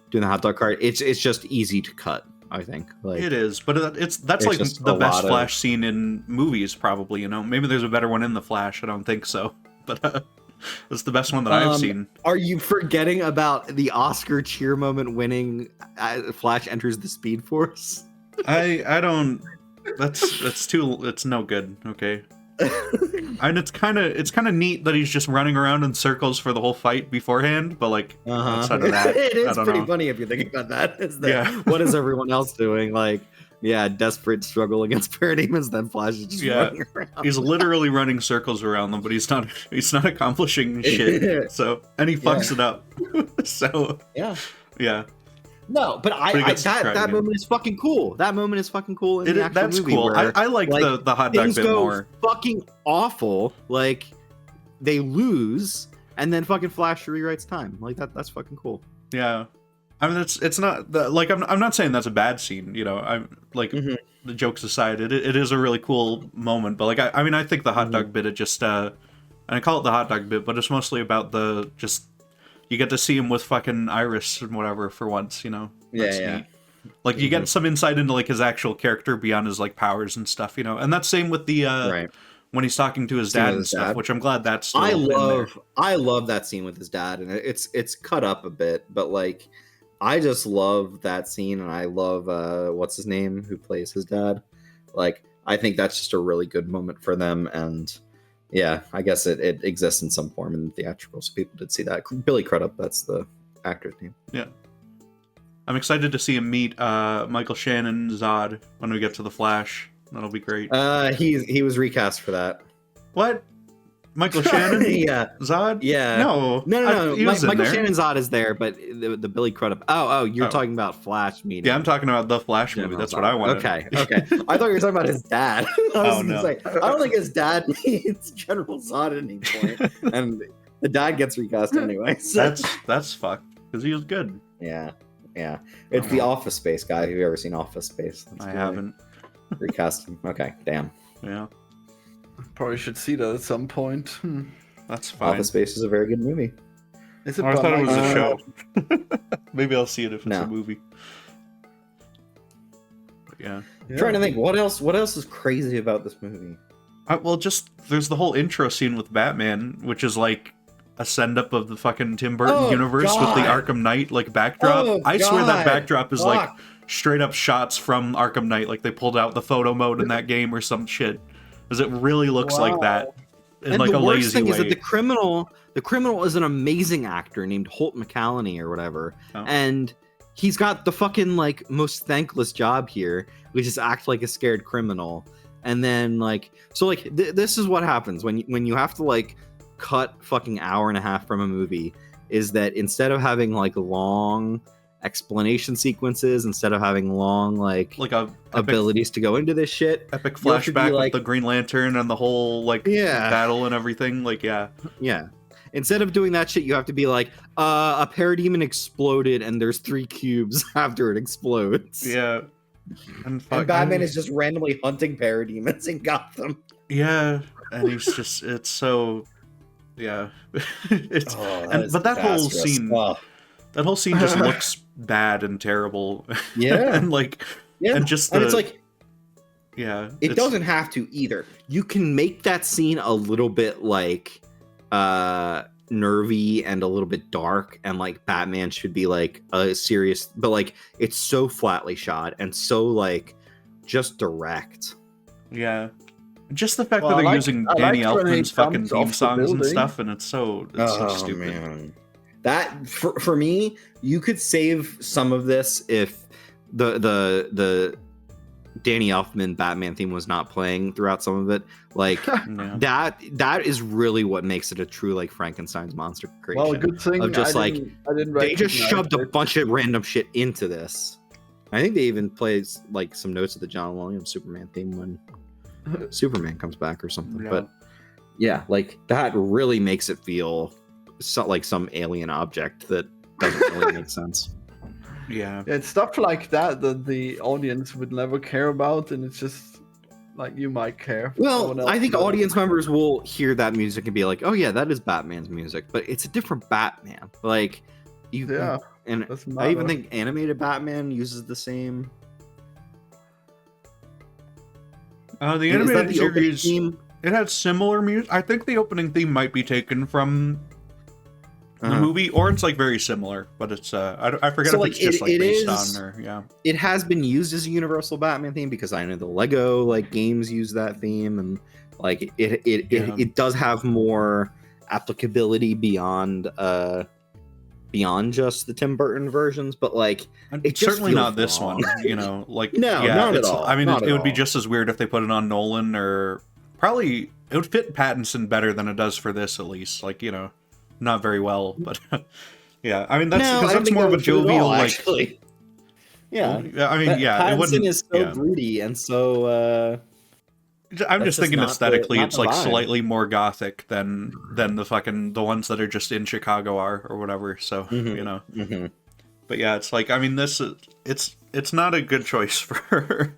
doing the hot dog cart. It's just easy to cut. I think like it is, but that's like the best Flash scene in movies, probably. You know, maybe there's a better one in the Flash. I don't think so, but it's the best one that I've seen. Are you forgetting about the Oscar cheer moment winning Flash enters the Speed Force? I don't. It's no good. Okay. And it's kind of neat that he's just running around in circles for the whole fight beforehand, but like outside of that, it is pretty funny if you think about that. What is everyone else doing? Like, desperate struggle against parademons, then Flash is just running around. He's literally running circles around them, but he's not accomplishing shit. So, and he fucks it up. So yeah. No, but that moment is fucking cool. That moment is fucking cool. That's movie cool. I like the hot dog bit more. Fucking awful. Like they lose, and then fucking Flash rewrites time. Like that's fucking cool. Yeah, I mean it's not like I'm not saying that's a bad scene. You know, I'm like the jokes aside, it is a really cool moment. But like I mean I think the hot dog bit, it just and I call it the hot dog bit, but it's mostly about the just. You get to see him with fucking Iris and whatever for once, you know? That's neat. Like, you get some insight into, like, his actual character beyond his, like, powers and stuff, you know? And that's same with the, when he's talking to his dad and stuff, which I'm glad that's still I love that scene with his dad, and it's cut up a bit, but, like, I just love that scene, and I love, what's his name, who plays his dad? Like, I think that's just a really good moment for them, and... Yeah, I guess it exists in some form in theatrical, so people did see that. Billy Crudup, that's the actor's name. Yeah. I'm excited to see him meet Michael Shannon Zod when we get to The Flash. That'll be great. He was recast for that. What? Michael Shannon? Zod? Yeah. No. Michael Shannon Zod is there, but the Billy Crudup. Oh, you're talking about Flash meeting. Yeah, I'm talking about the Flash movie. That's what I wanted. Okay. I thought you were talking about his dad. I don't think his dad needs General Zod at any point. And the dad gets recast anyway. So. That's fucked, because he was good. Yeah. It's the Office Space guy. Have you ever seen Office Space? I haven't. Recast him. Okay, damn. Yeah. Probably should see that at some point. That's fine. Office Space is a very good movie. I thought it was a show. Maybe I'll see it if it's a movie. But yeah. I'm trying to think what else is crazy about this movie. Well, just there's the whole intro scene with Batman, which is like a send up of the fucking Tim Burton universe with the Arkham Knight like backdrop. I swear that backdrop is like straight up shots from Arkham Knight, like they pulled out the photo mode in that game or some shit. Because it really looks like that in like a lazy way. And the worst thing is that the criminal is an amazing actor named Holt McCallany or whatever. Oh. And he's got the fucking like most thankless job here, which is act like a scared criminal. And then like, so like this is what happens when you have to like cut fucking hour and a half from a movie, is that instead of having like long explanation sequences, instead of having long like abilities to go into this shit, epic flashback with the Green Lantern and the whole like battle and everything, like instead of doing that shit, you have to be like a parademon exploded and there's 3 cubes after it explodes. And Batman is just randomly hunting parademons in Gotham. And he's just it's so it's but that whole scene that whole scene just looks bad and terrible. And like and just and it's like it doesn't have to either. You can make that scene a little bit like nervy and a little bit dark, and like Batman should be like a serious, but like it's so flatly shot and so like just direct. Yeah. Just the fact Well, that they're I like- using I Danny liked when he Elfman's fucking jumped off theme the songs and building. stuff, and it's so stupid. Man. That for me, you could save some of this if the Danny Elfman Batman theme was not playing throughout some of it. Like Yeah. that is really what makes it a true like Frankenstein's monster creation. Well, a good thing of just I didn't they just recognize shoved a it. bunch of random shit into this. I think they even played like some notes of the John Williams Superman theme when Superman comes back or something. Yeah. But yeah, like that really makes it feel like some alien object that doesn't really make sense. Yeah. Yeah, it's stuff like that that the audience would never care about, and it's just like you might care. Someone Well, else I think will. audience members will hear that music and be like, "Oh yeah, that is Batman's music," but it's a different Batman. Like you, Yeah, and doesn't I even matter. think animated Batman uses the same. The Is that animated the opening series, theme? it has similar music. I think the opening theme might be taken from the Uh-huh. movie, or it's like very similar, but it's I forget So, if like, it's just like it based is- on, or yeah. It has been used as a universal Batman theme because I know the Lego like games use that theme, and like it does have more applicability beyond just the Tim Burton versions, but like it just Certainly not feels this wrong. one, you know, like No, yeah, not at it's- all, I mean, not it at would be all. just as weird if they put it on Nolan, or probably it would fit Pattinson better than it does for this, at least. Like, you know, not very well, but yeah, I mean that's No, because I don't that's think more that of a would fit at jovial, all, like. actually. Yeah, I mean, yeah, it Pattinson wouldn't. is so yeah. broody and so. I'm That's just just thinking not the- aesthetically, not it's the like vibe. slightly more gothic than the ones that are just in Chicago are, or whatever. So Mhm. you know, Mhm. but yeah, it's like, I mean, this is it's not a good choice for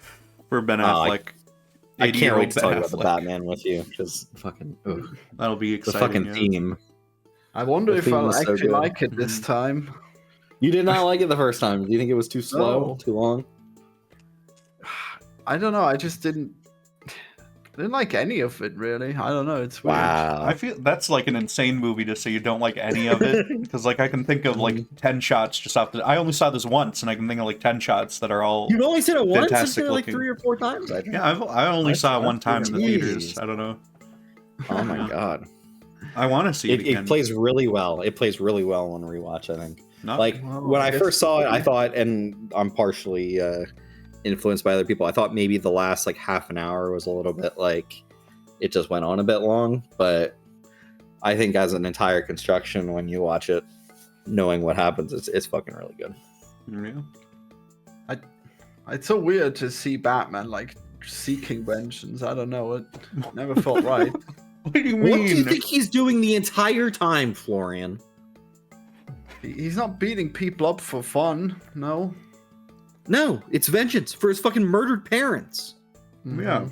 Ben Oh, Affleck. I can't 80-year-old wait to talk Ben about the Affleck. Batman with you because fucking That'll be the exciting. fucking yeah. theme. I wonder The if theme I'll was so actually good. like it this Mhm. time. You did not like it the first time. Do you think it was too slow, No. too long? I don't know. I just didn't like any of it really. I don't know. It's weird. I feel that's like an insane movie to say you don't like any of it, because like I can think of like 10 shots just off the. I only saw this once, and I can think of like 10 shots that are all. You've only seen it once. I've Fantastic seen it like looking. 3 or 4 times. I think. Yeah, I only That's- saw it one that's time in the pretty- theaters. I don't know. Oh my god. I want to see it, again. It plays really well. It plays really well on rewatch. I think. Not- Like Well, when I I guess first saw it, I maybe. thought, and I'm partially influenced by other people. I thought maybe the last like half an hour was a little bit like it just went on a bit long, but I think as an entire construction, when you watch it, knowing what happens, it's fucking really good. Yeah. It's so weird to see Batman like seeking vengeance. I don't know. It never felt right. What do you mean? What do you think he's doing the entire time, Florian? He's not beating people up for fun. No. No, it's vengeance for his fucking murdered parents. Yeah.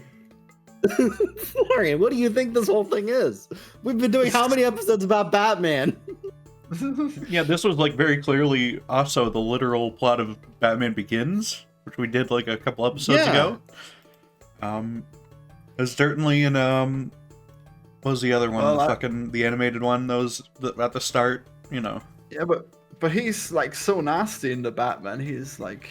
Florian, what do you think this whole thing is? We've been doing how many episodes about Batman? Yeah, this was like very clearly also the literal plot of Batman Begins, which we did like a couple episodes Yeah. ago. There's certainly in what was the other one? Well, The animated one. Those at the start, you know. Yeah, but he's like so nasty in the Batman. He's like,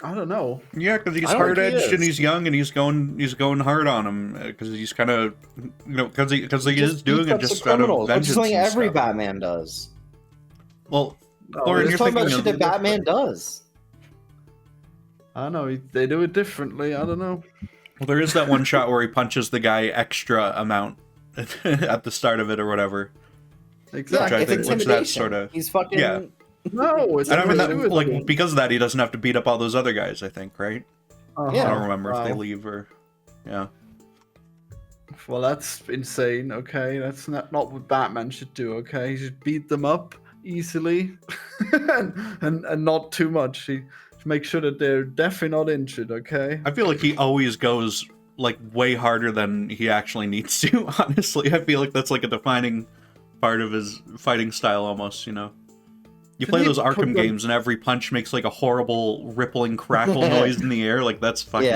I don't know. Yeah, because he's I don't think he hard edged and is. he's young and he's going hard on him because he's kind of because he is doing it just out of vengeance. something and every stuff. Batman does. Well, No, Lauren, We're you're talking about thinking shit of- that Batman does. I don't know. They do it differently. I don't know. Well, there is that one shot where he punches the guy extra amount at the start of it or whatever. Exactly. I it's think- which intimidation. that's sorta- He's fucking. yeah. No, it's And I mean, nothing to do that, with like it. because of that, he doesn't have to beat up all those other guys. I think, right? Uh-huh. I don't remember if they Wow. leave or, yeah. Well, that's insane. Okay, that's not what Batman should do. Okay, he should beat them up easily, and not too much. He should make sure that they're definitely not injured. Okay. I feel like he always goes like way harder than he actually needs to. Honestly, I feel like that's like a defining part of his fighting style, almost. You know, you Didn't play he those put Arkham them- games, and every punch makes like a horrible rippling crackle noise in the air. Like that's fucking.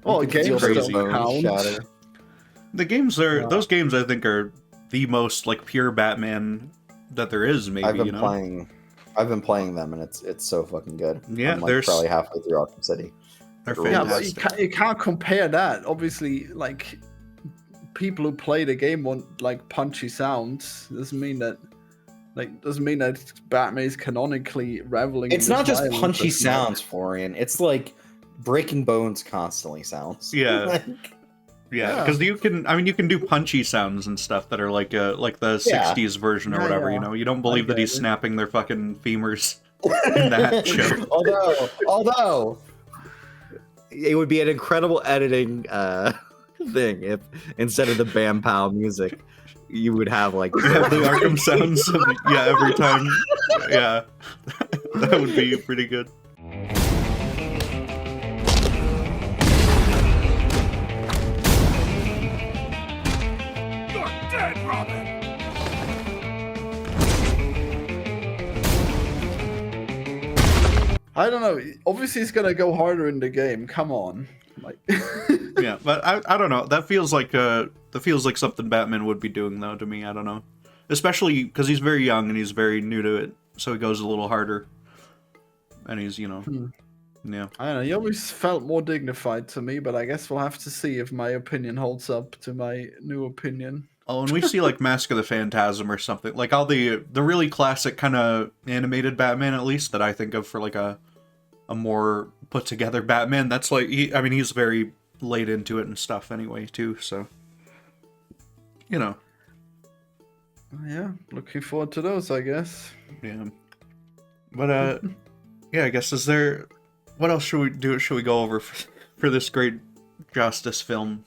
Well, You can games feel don't those bones count. shatter. The games are Yeah. those games. I think are the most like pure Batman that there is. Maybe I've been playing them, and it's so fucking good. Yeah, I'm like probably halfway through Arkham City. They're Yeah, fantastic. but you can't compare that. Obviously, like people who play the game want like punchy sounds. Doesn't mean that Batman is canonically reveling. It's not just violence. punchy sounds, Florian. It's like breaking bones constantly sounds. Yeah. Yeah, because you can do punchy sounds and stuff that are like the 60s version or whatever, you know? You don't believe that he's snapping their fucking femurs in that show. Although, it would be an incredible editing thing if instead of the Bam Pow music, you would have like... the Arkham sounds, every time. Yeah, that would be pretty good. I don't know. Obviously, he's gonna go harder in the game. Come on, like. Yeah, but I don't know. That feels like something Batman would be doing, though. To me, I don't know. Especially because he's very young and he's very new to it, so he goes a little harder. And he's, yeah. I don't know. He always felt more dignified to me, but I guess we'll have to see if my opinion holds up to my new opinion. Oh, and we see like Mask of the Phantasm or something, like all the really classic kind of animated Batman, at least that I think of for like a more put together Batman. That's like he's very laid into it and stuff anyway too. So Yeah, looking forward to those, I guess. Yeah, but yeah, I guess what else should we do? Should we go over for this great Justice film?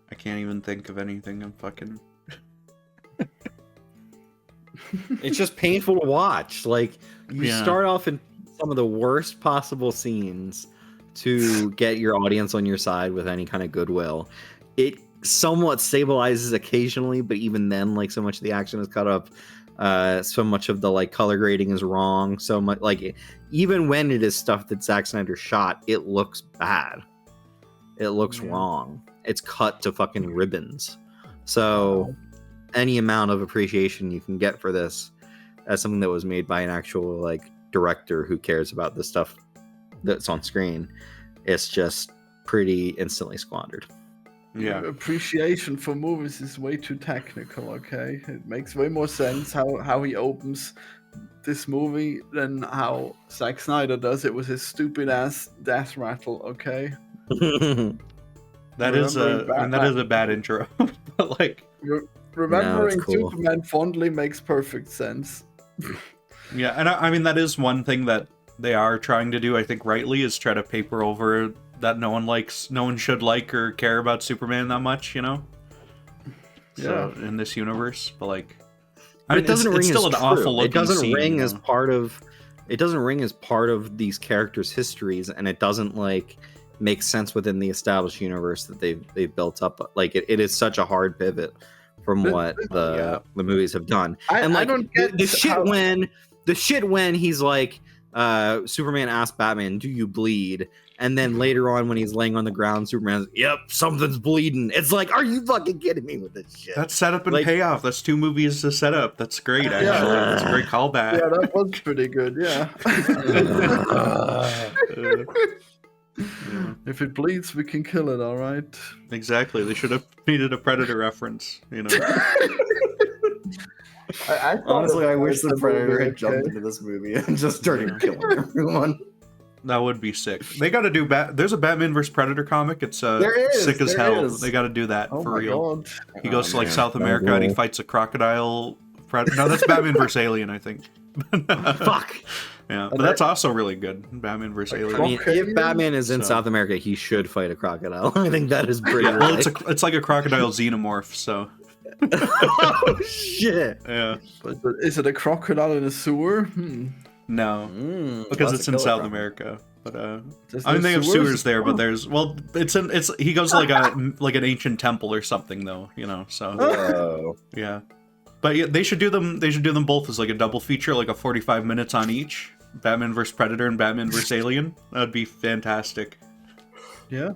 I can't even think of anything. I'm fucking... It's just painful to watch. Like, you start off in some of the worst possible scenes to get your audience on your side with any kind of goodwill. It somewhat stabilizes occasionally, but even then, like, so much of the action is cut up. So much of the, like, color grading is wrong. So much, like, even when it is stuff that Zack Snyder shot, it looks bad. It looks wrong. It's cut to fucking ribbons. So any amount of appreciation you can get for this as something that was made by an actual like director who cares about the stuff that's on screen, it's just pretty instantly squandered. Yeah. Appreciation for movies is way too technical, okay? It makes way more sense how he opens this movie than how Zack Snyder does it with his stupid ass death rattle, okay? That is a bad intro. But like remembering Superman fondly makes perfect sense. Yeah, and I mean that is one thing that they are trying to do, I think rightly, is try to paper over that no one should like or care about Superman that much, you know? So, in this universe, but like but it doesn't ring it's still as an true. awful looking It doesn't scene, ring you know? as part of it doesn't ring as part of these characters' histories, and it doesn't like make sense within the established universe that they've built up. Like it is such a hard pivot from what the movies have done. And like I don't get the shit when he's like Superman asked Batman, "Do you bleed?" And then later on when he's laying on the ground, Superman's, "Yep, something's bleeding." It's like, are you fucking kidding me with this shit? That's setup and Like- payoff. That's 2 movies to set up. That's great, actually. That's a great callback. Yeah, that was pretty good, yeah. If it bleeds, we can kill it, alright? Exactly. They should have needed a Predator reference, you know? Honestly, I wish the Predator had jumped into this movie and just started killing everyone. That would be sick. They got to do there's a Batman vs Predator comic. It's sick as hell. They got to do that for real. God. He goes to like South That'd America and he rule. fights a crocodile. No, that's Batman vs Alien, I think. Fuck. Yeah, but that's also really good. Batman vs Alien. I mean, if Batman is in South America, he should fight a crocodile. I think that is pretty. Yeah, well, it's like a crocodile xenomorph. So. Oh shit! Yeah. But is it a crocodile in a sewer? No, because it's in South America. But I mean, they have sewers there, but there's he goes to like an ancient temple or something though, you know. So yeah, but yeah, they should do them. They should do them both as like a double feature, like a 45 minutes on each. Batman vs Predator and Batman vs Alien. That'd be fantastic. Yeah.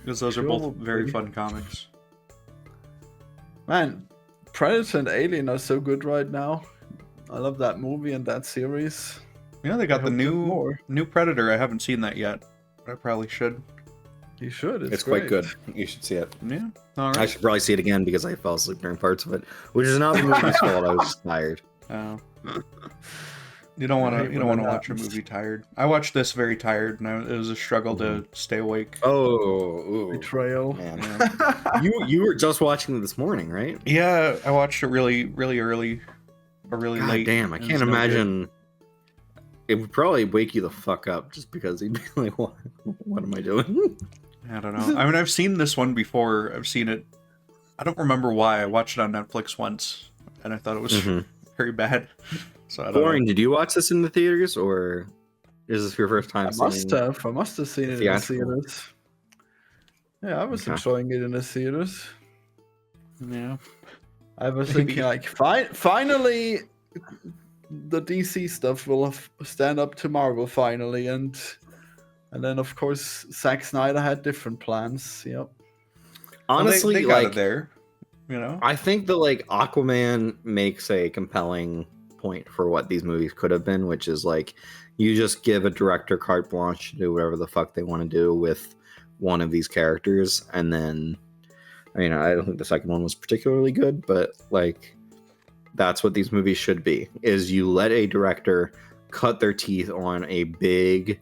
because those are both very fun comics. Man, Predator and Alien are so good right now. I love that movie and that series. You know, they got the more. new Predator. I haven't seen that yet, but I probably should. You should. It's quite good. You should see it. Yeah. All right. I should probably see it again because I fell asleep during parts of it, which is not the movie's fault. I was just tired. Oh. You don't want to watch a movie tired. I watched this very tired, and it was a struggle to stay awake. Oh, betrayal. Man. you were just watching it this morning, right? Yeah, I watched it really early, or really God late. Damn, I can't imagine. It would probably wake you the fuck up just because you'd be like, what am I doing? I don't know. I mean, I've seen this one before. I've seen it. I don't remember why. I watched it on Netflix once, and I thought it was very bad. So I don't Florian, know. did you watch this in the theaters, or is this your first time? I must have seen it in the theaters. Yeah, I was enjoying it in the theaters. Yeah. I was thinking, like, finally, the DC stuff will stand up to Marvel finally, and then of course Zack Snyder had different plans. Yep. Honestly, they got it there. You know, I think that like Aquaman makes a compelling point for what these movies could have been, which is like you just give a director carte blanche to do whatever the fuck they want to do with one of these characters, and then I don't think the second one was particularly good, but like that's what these movies should be, is you let a director cut their teeth on a big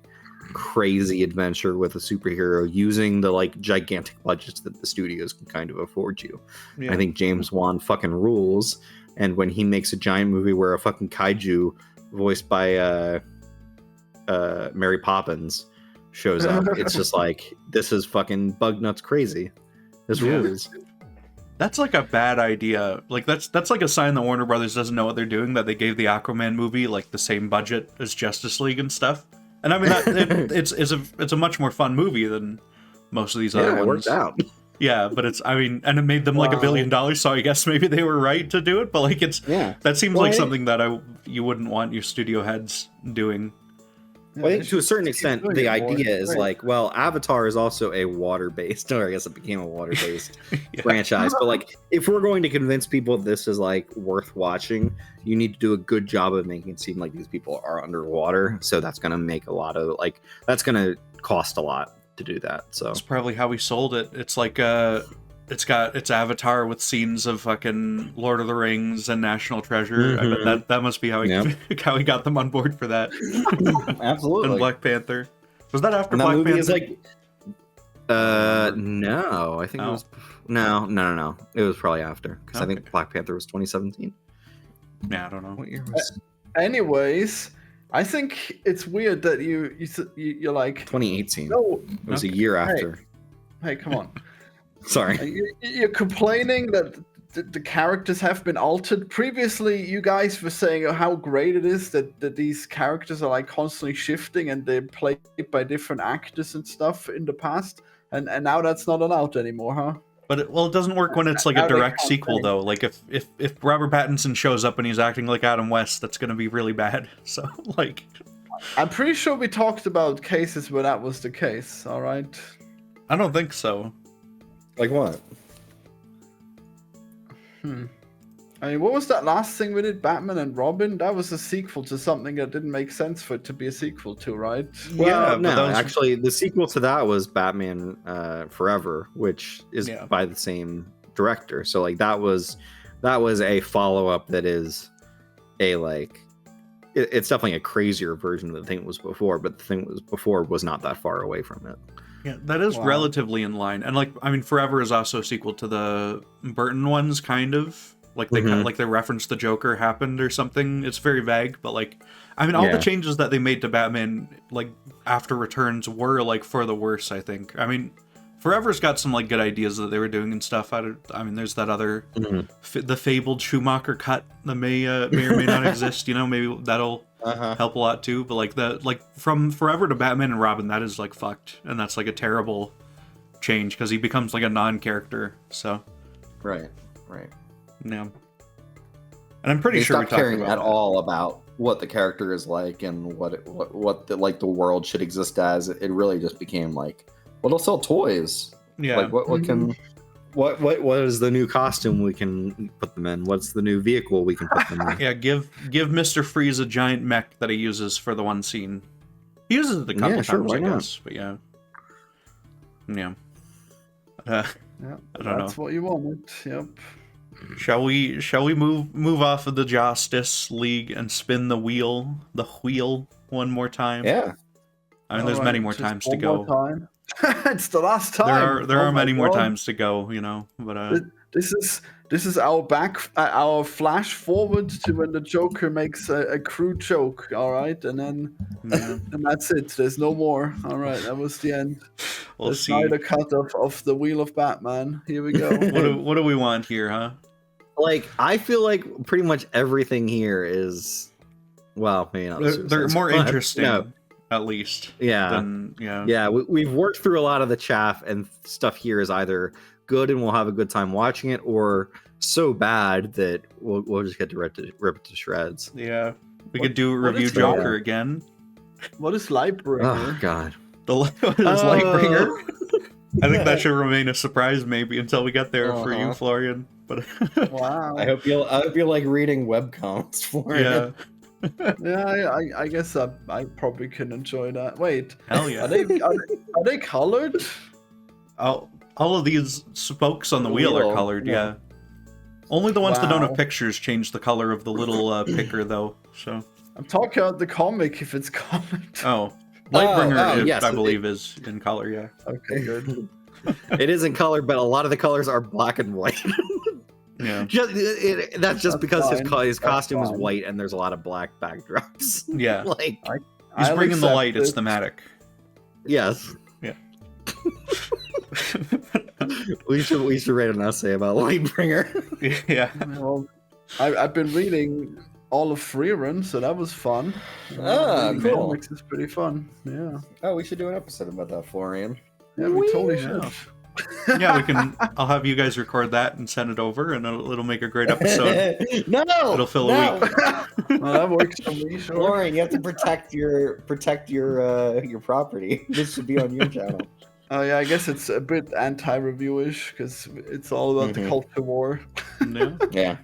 crazy adventure with a superhero using the like gigantic budgets that the studios can kind of afford you. Yeah. I think James Wan fucking rules, and when he makes a giant movie where a fucking kaiju voiced by Mary Poppins shows up, it's just like, this is fucking bug nuts crazy. This rules. That's like a bad idea. Like that's like a sign that Warner Brothers doesn't know what they're doing, that they gave the Aquaman movie like the same budget as Justice League and stuff. And I mean, it's a much more fun movie than most of these other ones. It worked out. Yeah, but and it made them like $1 billion, so I guess maybe they were right to do it. But like that seems like something that you wouldn't want your studio heads doing. Well, I think to a certain extent, the idea is like, well, Avatar is also a water-based, or I guess it became a water-based franchise. But like, if we're going to convince people this is like worth watching, you need to do a good job of making it seem like these people are underwater. So that's going to make a lot of like, that's going to cost a lot to do that. So that's probably how we sold it. It's like it's Avatar with scenes of fucking Lord of the Rings and National Treasure. I bet that must be how he got them on board for that. Absolutely. And Black Panther. Was that after and that Black movie Panther? Is like, no, I think it was no. It was probably after, because I think Black Panther was 2017. Yeah, I don't know. What year was anyways, I think it's weird that you're like 2018. No, it was a year after. Hey, come on. Sorry. You're complaining that the characters have been altered. Previously, you guys were saying how great it is that these characters are like constantly shifting and they're played by different actors and stuff in the past. And now that's not allowed anymore, huh? But it doesn't work when it's like a direct sequel, though. Like if Robert Pattinson shows up and he's acting like Adam West, that's going to be really bad. So like, I'm pretty sure we talked about cases where that was the case. All right. I don't think so. Like what? I mean, what was that last thing we did? Batman and Robin? That was a sequel to something that didn't make sense for it to be a sequel to, right? Well, no, actually, the sequel to that was Batman Forever, which is by the same director. So, like, that was a follow-up that is a, like, it's definitely a crazier version of the thing that was before, but the thing that was before was not that far away from it. Yeah, that is relatively in line. And, like, I mean, Forever is also a sequel to the Burton ones, kind of. Like they like they reference the Joker happened or something. It's very vague, but like, I mean, all the changes that they made to Batman, like after Returns, were like for the worse. I think. I mean, Forever's got some like good ideas that they were doing and stuff. I mean, there's that other the fabled Schumacher cut that may or may not exist. You know, maybe that'll help a lot too. But like from Forever to Batman and Robin, that is like fucked, and that's like a terrible change because he becomes like a non-character. So right. Yeah, and I'm pretty sure we stopped caring at all about what the character is like and what the world should exist as. It really just became like, well, it'll sell toys. Yeah. Like what can what is the new costume we can put them in? What's the new vehicle we can put them in? Yeah, give Mr. Freeze a giant mech that he uses for the one scene. He uses it a couple times, I guess, but yeah. Yeah. Yeah, I don't that's what you wanted. Yep. Shall we move off of the Justice League and spin the wheel one more time? Yeah. I mean, there's many more times to go. It's the last time. There are many more times to go, you know. But this is our flash forward to when the Joker makes a crude joke. All right, and then and that's it. There's no more. All right, that was the end. We'll the see. Snyder cut of the Wheel of Batman. Here we go. What do we want here, huh? Like, I feel like pretty much everything here is, well, maybe not. They're more interesting, no. At least. Yeah. Yeah. We've worked through a lot of the chaff, and stuff here is either good and we'll have a good time watching it, or so bad that we'll just get to rip it to shreds. Yeah. We could do review Joker again. What is Lightbringer? Oh God. What is Lightbringer? I think that should remain a surprise, maybe, until we get there for you, Florian. But wow. I hope you'll like reading webcomics, Florian. Yeah. Yeah, I guess I probably can enjoy that. Wait. Hell yeah. Are they colored? All of these spokes on the wheel are colored, yeah. Only the ones that don't have pictures change the color of the little picker, though. So I'm talking about the comic if it's colored. Oh. Lightbringer, yes, I believe, is in color, yeah. Okay, good. It is in color, but a lot of the colors are black and white. Yeah. That's just because his costume is fine. white and there's a lot of black backdrops. Yeah. Like, he's bringing the light, it's it. thematic. yes. Yeah. we should write an essay about Lightbringer. Yeah. Well, I've been reading all of Freerun, so that was fun. Cool. Comics is pretty fun. Yeah. Oh, we should do an episode about that, Florian. Yeah, we totally should. Yeah, we can. I'll have you guys record that and send it over, and it'll make a great episode. No, it'll fill a week. Well, that works for me, sure. Florian, you have to protect your property. This should be on your channel. Oh yeah, I guess it's a bit anti-reviewish because it's all about the culture war. Yeah. Yeah.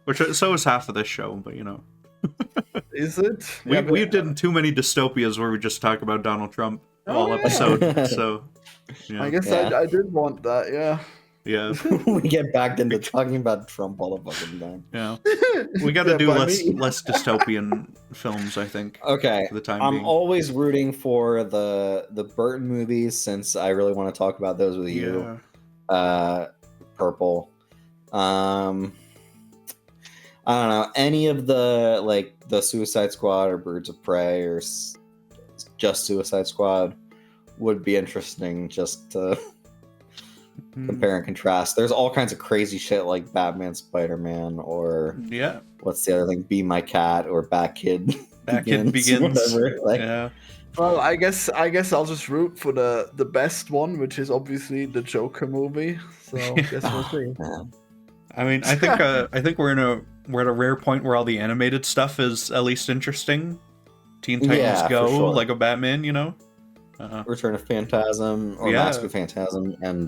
Which so is half of this show, but you know. Is it? We did too many dystopias where we just talk about Donald Trump all episode. So. Yeah. I guess I did want that. Yeah. Yeah. We get backed into talking about Trump all the fucking time. Yeah. We got to do less dystopian films, I think. Okay. For the time I'm being. always rooting for the Burton movies since I really want to talk about those with you. Purple. I don't know, any of the Suicide Squad or Birds of Prey or just Suicide Squad would be interesting just to compare and contrast. There's all kinds of crazy shit like Batman, Spider-Man, or what's the other thing? Be My Cat or Bat Kid. Bat Kid Begins. Whatever. Yeah. Well, I guess I'll just root for the best one, which is obviously the Joker movie. So I guess we'll see. I mean, I think we're at a rare point where all the animated stuff is at least interesting. Teen Titans Go, like a Batman, you know. Return of Phantasm or Mask of Phantasm and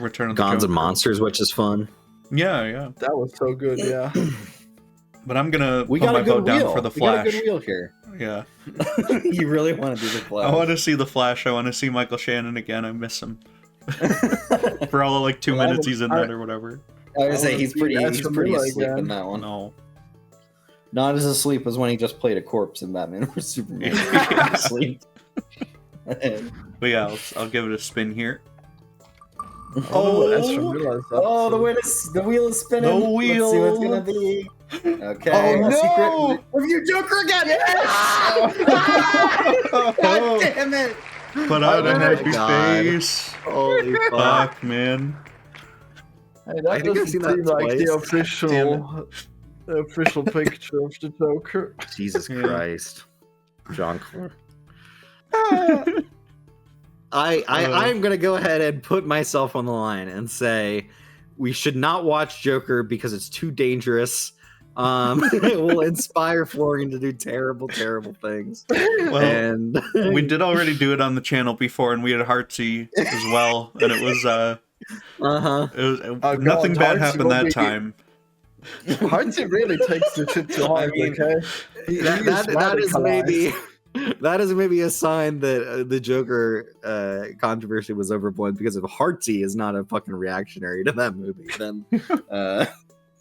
Return of Gods and Monsters, which is fun. Yeah. That was so good, yeah. But I'm gonna put my vote down for the Flash. We got a good wheel here. Yeah. You really want to do the Flash? I want to see the Flash. I want to see Michael Shannon again. I miss him. For all the 2 minutes he's in that or whatever. I would say he's pretty asleep in that one. No. Not as asleep as when he just played a corpse in Batman or Superman. Asleep. But yeah, I'll give it a spin here. The wheel is spinning. The wheel. Let's see what's gonna be. Okay. Oh no! Secret review Joker again. God damn it! Put out a happy face. Holy Fuck, man. Hey, that doesn't seem like the official picture of the Joker. Jesus Christ, John. I'm gonna go ahead and put myself on the line and say we should not watch Joker because it's too dangerous It will inspire Florian to do terrible, terrible things. Well, And we did already do it on the channel before, and we had Heartsy as well, and it was God, nothing bad Heartsy happened will that be- time. Heartsy really takes the shit to heart. mean, Okay, that is maybe a sign that the Joker controversy was overblown, because if Heartsy is not a fucking reactionary to that movie, then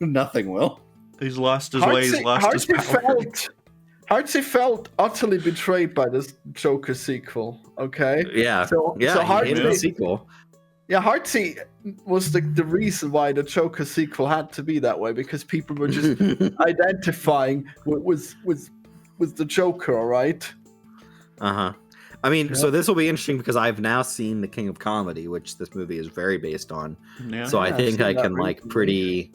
nothing will. He's lost his way. He's lost his power. Heartsy felt utterly betrayed by this Joker sequel. Okay. Yeah, So he hated the Heartsy, sequel. yeah, Heartsy was the reason why the Joker sequel had to be that way, because people were just identifying with the Joker. All right. I mean, so this will be interesting because I've now seen The King of Comedy, which this movie is very based on. Yeah. So I I've think seen I that can like pretty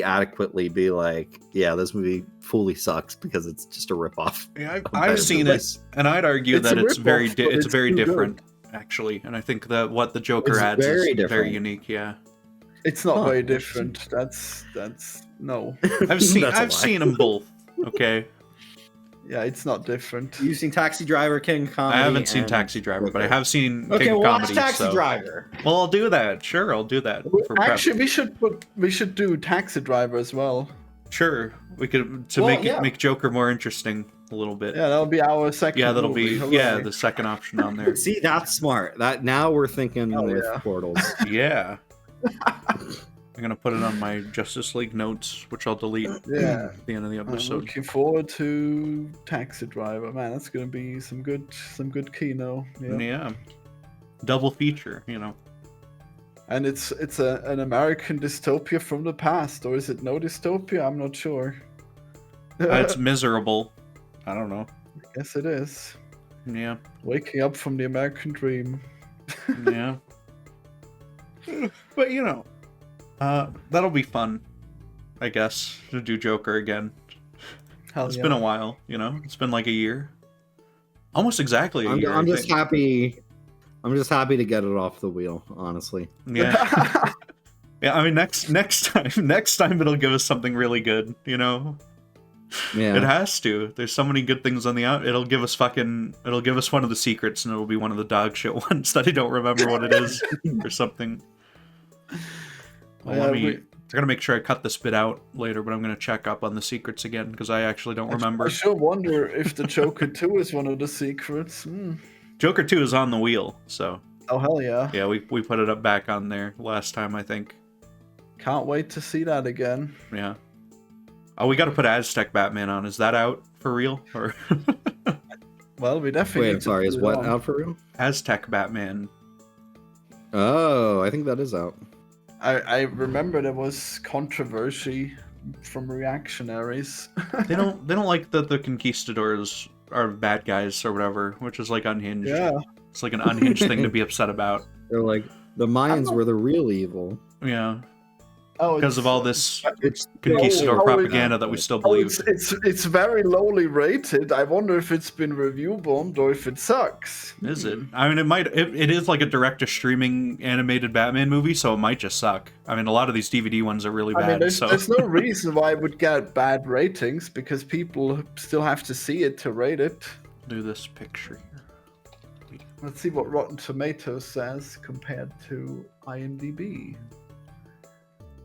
adequately be like, yeah, this movie fully sucks because it's just a ripoff. Yeah, I've seen it, and I'd argue It's that a it's very ripoff, but it's it's very too good. different, actually. And I think that what the Joker It's adds very is very different. unique. Yeah, It's not Huh. very different. That's no. I've seen That's a lie. them both. Okay, Yeah, it's not different. You've seen Taxi Driver, King of Comedy. I haven't seen and- Taxi Driver, but I have seen Okay, King of well, watch Comedy. Taxi so. Driver. Well, I'll do that. Sure, I'll do that. For prep. Actually, we should do Taxi Driver as well. Sure, we could Well, make Joker more interesting a little bit. Yeah, that'll be our second. Yeah, that'll movie. be Hooray. the second option on there. See, that's smart. That now we're thinking Oh, with yeah. portals. Yeah. I'm gonna put it on my Justice League notes, which I'll delete Yeah. at the end of the I'm episode. looking forward to Taxi Driver. Man, that's gonna be some good kino. Yeah. Yeah. Double feature, And it's an American dystopia from the past, or is it no dystopia? I'm not sure. It's miserable. I don't know. Yes, it is. Yeah. Waking up from the American dream. Yeah. But that'll be fun, I guess, to do Joker again. Hell It's yeah. been a while, It's been like a year. Almost exactly a year. I'm I just think. happy. I'm just happy to get it off the wheel, honestly. Yeah. Yeah, I mean next time it'll give us something really good, It Yeah. has to. There's so many good things on the out. It'll give us one of the secrets, and it'll be one of the dog shit ones that I don't remember what it is or something. Well, Yeah, I'm gonna make sure I cut this bit out later, but I'm gonna check up on the secrets again because I actually don't remember. I sure wonder if the Joker 2 is one of the secrets. Hmm. Joker 2 is on the wheel, so Oh hell yeah! yeah, we put it up back on there last time, I think. Can't wait to see that again. Yeah. Oh, we got to put Aztec Batman on. Is that out for real? Or Well, we definitely. Wait, need I'm to sorry. put Is it what on. out for real? Aztec Batman? Oh, I think that is out. I remember there was controversy from reactionaries. They don't like that the conquistadors are bad guys or whatever, which is like unhinged. Yeah. It's like an unhinged thing to be upset about. They're like, the Mayans were the real evil. Yeah, Oh, because of all this It's conquistador oh, propaganda that we still Oh, believe. it's very lowly rated. I wonder if it's been review bombed or if it sucks. Is it? I mean, it is like a direct-to-streaming animated Batman movie, so it might just suck. I mean, a lot of these DVD ones are really I bad. mean, there's so no reason why it would get bad ratings because people still have to see it to rate it. do this picture here. Let's see what Rotten Tomatoes says compared to IMDb.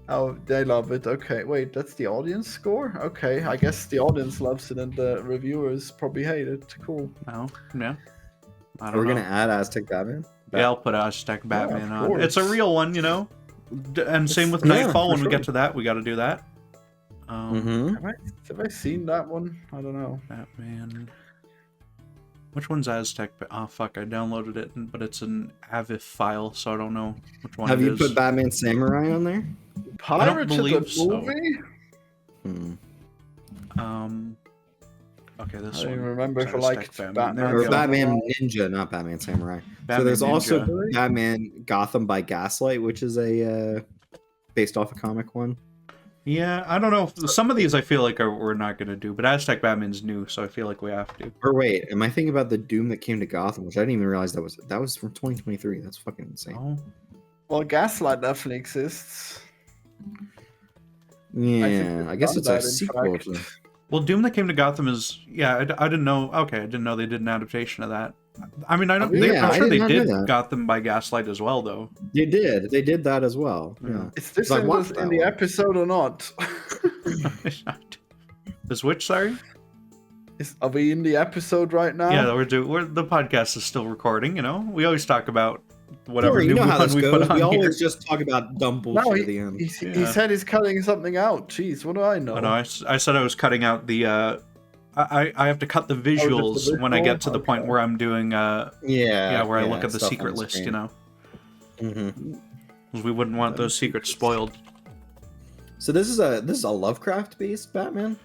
Oh, they love it. Okay, wait, that's the audience score? Okay, I guess the audience loves it and the reviewers probably hate it. Cool. Oh, yeah. I don't We're know. gonna add Aztec Batman. Yeah, I'll put Aztec Batman of on. It's a course. real one, And same with Yeah, Nightfall. for When we sure. get to that, we got to do that. Mm-hmm. Have I seen that one? I don't know. Batman. Which one's Aztec? Oh fuck! I downloaded it, but it's an AVIF file, so I don't know which one Have it you is. put Batman Samurai on there? Pirates of believe the so. movie? Okay, this I don't one. even remember if I Aztec liked Batman. Batman. There Or we go. Batman Ninja, not Batman Samurai. So Batman there's also Ninja. Batman Gotham by Gaslight, which is a based off a comic one. Yeah, I don't know. Some of these I feel like we're not gonna do, but Aztec Batman's new, so I feel like we have to. Or wait, am I thinking about the Doom that came to Gotham, which I didn't even realize that was from 2023. That's fucking insane. Oh, Well, Gaslight definitely exists. Yeah, I guess done it's a that, in sequel fact. to. Well, Doom That Came to Gotham is I didn't know. Okay, I didn't know they did an adaptation of that. I mean, I don't. Yeah, I'm I sure did they not know did that. Gotham by Gaslight as well, though. They did that as well. Yeah. Is this So I've in watched the, that in the one. episode or not? Is which? Sorry. Are we in the episode right now? Yeah, we're the podcast is still recording. You know, we always talk about whatever Sorry, new you know how one this we goes. put on We here. always just talk about dumb bullshit No, at the end. he Yeah. said he's cutting something out. Jeez, what do I know? Oh, no, I said I was cutting out the. I have to cut the visuals when I get to the point Okay. where I'm doing. Where I look at the stuff secret on the list. screen. You know, Mm-hmm. 'Cause we wouldn't want those secrets spoiled. So this is a Lovecraft based Batman.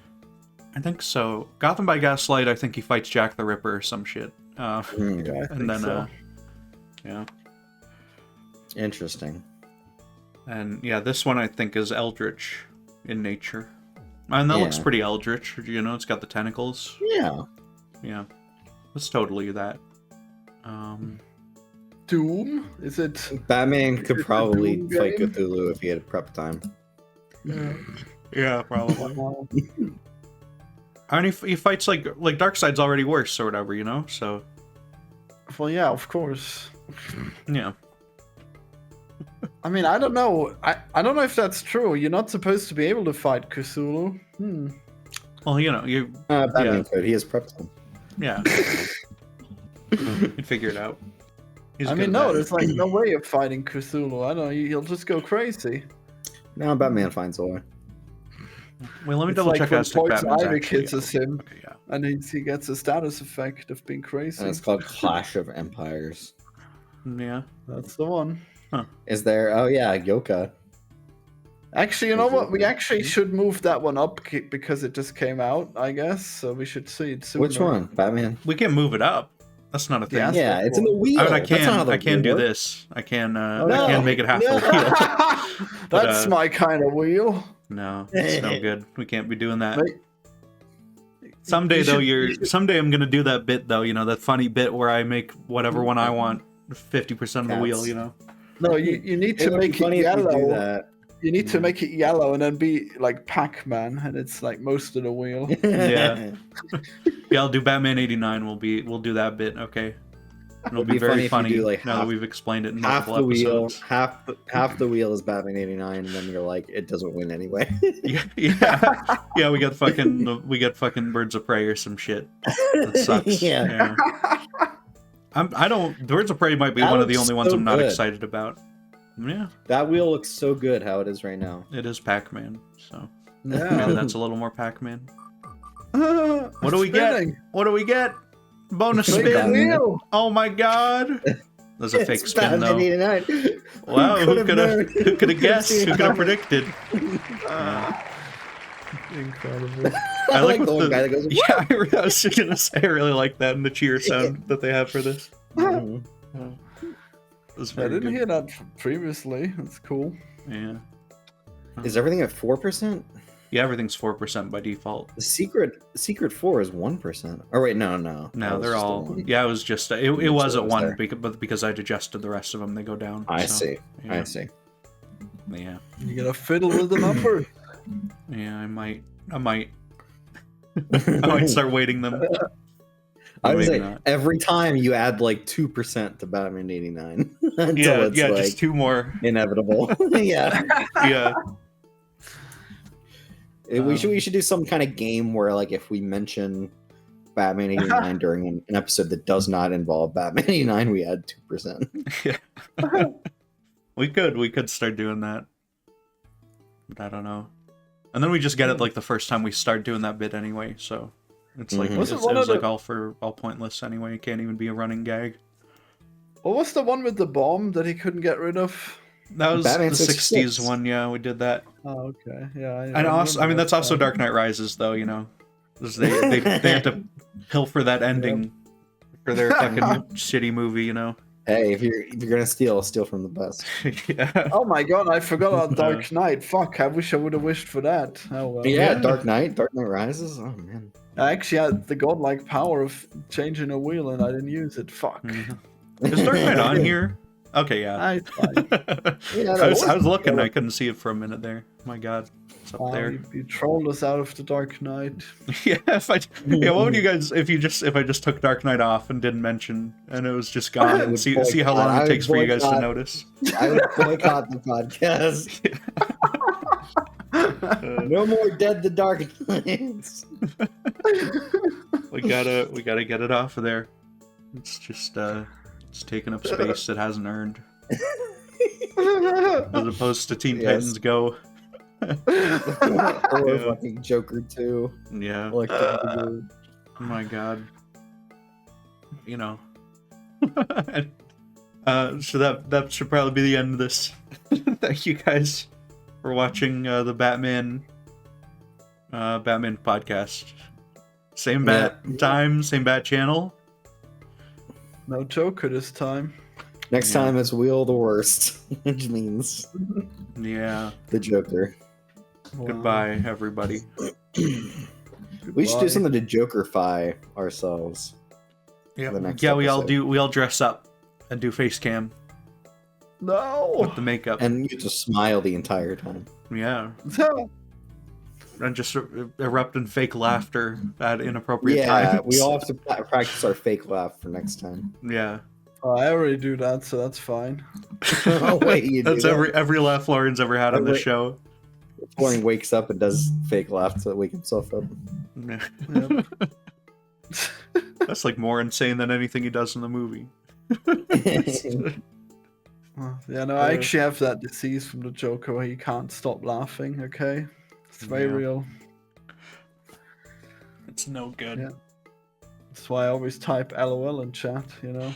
I think so. Gotham by Gaslight. I think he fights Jack the Ripper or some shit. Yeah, I And think then so. yeah. Interesting. And yeah, this one I think is eldritch in nature. And that looks Yeah. pretty eldritch, you know, it's got the tentacles. Yeah. Yeah. It's totally that. Doom? Is it? Batman Is could it a probably Doom fight game? Cthulhu if he had prep time. Yeah, probably. I mean, he fights like Darkseid's already worse or whatever, you know? So, Well, yeah, of course. yeah. I mean, I don't know. I don't know if that's true. You're not supposed to be able to fight Cthulhu. Well, you know, Batman Yeah. could. He has prep time. yeah. You'd figure it out. He's I good mean, at no, that. there's like no way of fighting Cthulhu. I know he'll just go crazy. No, Batman finds a way. Wait, let me It's double like check when Aztec Poison Batman's Ivy actually. kisses him, Okay, yeah. and he gets a status effect of being crazy. And it's called Clash of Empires. Yeah. That's the one. Is there? Oh yeah, Yoka. Actually, you know what? We actually should move that one up because it just came out, I guess. So we should see it soon. Which one? Batman. We can move it up. That's not a thing. Yeah. Yeah, it's in the wheel. I mean, That's not how the I can wheel do works. this. I can no. make it half the wheel. That's uh, my kind of wheel. No, it's no good. We can't be doing that. Mate, Someday you though, should- someday I'm gonna do that bit though. You know, that funny bit where I make whatever one I want 50% of the wheel. Counts. You know. No, you need It to would be make it funny if you do yellow. that. You need to make it yellow and then be like Pac-Man, and it's like most of the wheel. Yeah. Yeah, I'll do Batman '89. We'll do that bit. Okay. It'll Would be be very funny if you funny do, like, now that half- we've explained it in half multiple the wheel, episodes. half the wheel is Batman '89, and then you're like, it doesn't win anyway. Yeah. We got fucking Birds of Prey or some shit. That sucks. Yeah. I don't. Birds of Prey might be That one of the looks only ones so I'm not good. excited about. Yeah, That wheel looks so good how it is right now. it is Pac-Man. So Yeah. maybe that's a little more Pac-Man. What do we get? What do we get? Bonus Big spin. wheel. Oh my god. There's a fake It's spin though. Batman '89. Wow, who could've could known? have guessed? Who could have predicted? Incredible. I like the with one guy that goes. Yeah, I was just gonna say I really like that and the cheer sound that they have for this. "Woo." That's I very didn't good. hear that previously. That's cool. Yeah. Is everything at 4%? Yeah, everything's 4% by default. The secret 4 is 1%. Or wait, no. No, That was they're just the all. one. Yeah, it was just. It That's was what at was one, there. but because I digested the rest of them, they go down. I so, see. Yeah, I see. yeah, You gonna fiddle with the number? yeah. I might. I might start weighting them. I would Maybe say not. every time you add like 2% to Batman '89 until Yeah, it's yeah. like Just two more. inevitable. Yeah. Yeah. We should do some kind of game where like if we mention Batman '89 during an episode that does not involve Batman '89, we add 2%. We could start doing that. But I don't know. And then we just get it like the first time we start doing that bit anyway, so it's like Mhm. it's, Wasn't it one was of like the- all pointless anyway. It can't even be a running gag. What was the one with the bomb that he couldn't get rid of? That was Batman the 66. 60s one, yeah, we did that. Oh, okay. Yeah. And also, I mean, remember that's that also one. Dark Knight Rises, though. You know, 'Cause they have to pilfer that ending for their fucking shitty movie. You know. Hey, if you're gonna steal from the best. Yeah. Oh my god, I forgot about Dark Knight. Fuck, I wish I would have wished for that. Oh well. Yeah, Yeah. Dark Knight Rises. Oh man. I actually had the godlike power of changing a wheel and I didn't use it. Fuck. Is Dark Knight on here? Okay, yeah. It's fine. Yeah, I was looking. I couldn't see it for a minute there. My God, it's up there. You trolled us out of the Dark Knight. Yeah, what would you guys if I just took Dark Knight off and didn't mention and it was just gone and see how long it takes for you guys to notice. I would boycott the podcast. No more Dead the Dark Knights. we gotta get it off of there. It's just it's taking up space it hasn't earned. As opposed to Teen Titans Go. Or fucking Joker 2. Yeah. Oh my God. You know. So that should probably be the end of this. Thank you guys for watching the Batman podcast. Same bat time, same bat channel. No Joker this time. Next time it's Wheel the Worst, which means the Joker. Wow. Goodbye, everybody. We should do something to Jokerify ourselves. Yeah, the next we episode. all dress up and do face cam No. with the makeup. And you just smile the entire time. Yeah. No. And just erupt in fake laughter at inappropriate Yeah, times. we all have to practice our fake laugh for next time. Yeah. I already do that, so that's fine. Oh wait, you That's do that? every laugh Florian's ever had on this show. Florian wakes up and does fake laugh to wake himself up. Yeah. Yep. That's like more insane than anything he does in the movie. Yeah, no, I actually have that disease from the Joker where he can't stop laughing, okay? It's very real. It's no good. Yeah. That's why I always type LOL in chat, you know?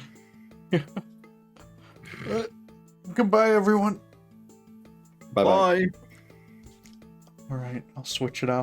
Goodbye, everyone. Bye-bye. Bye. All right, I'll switch it off.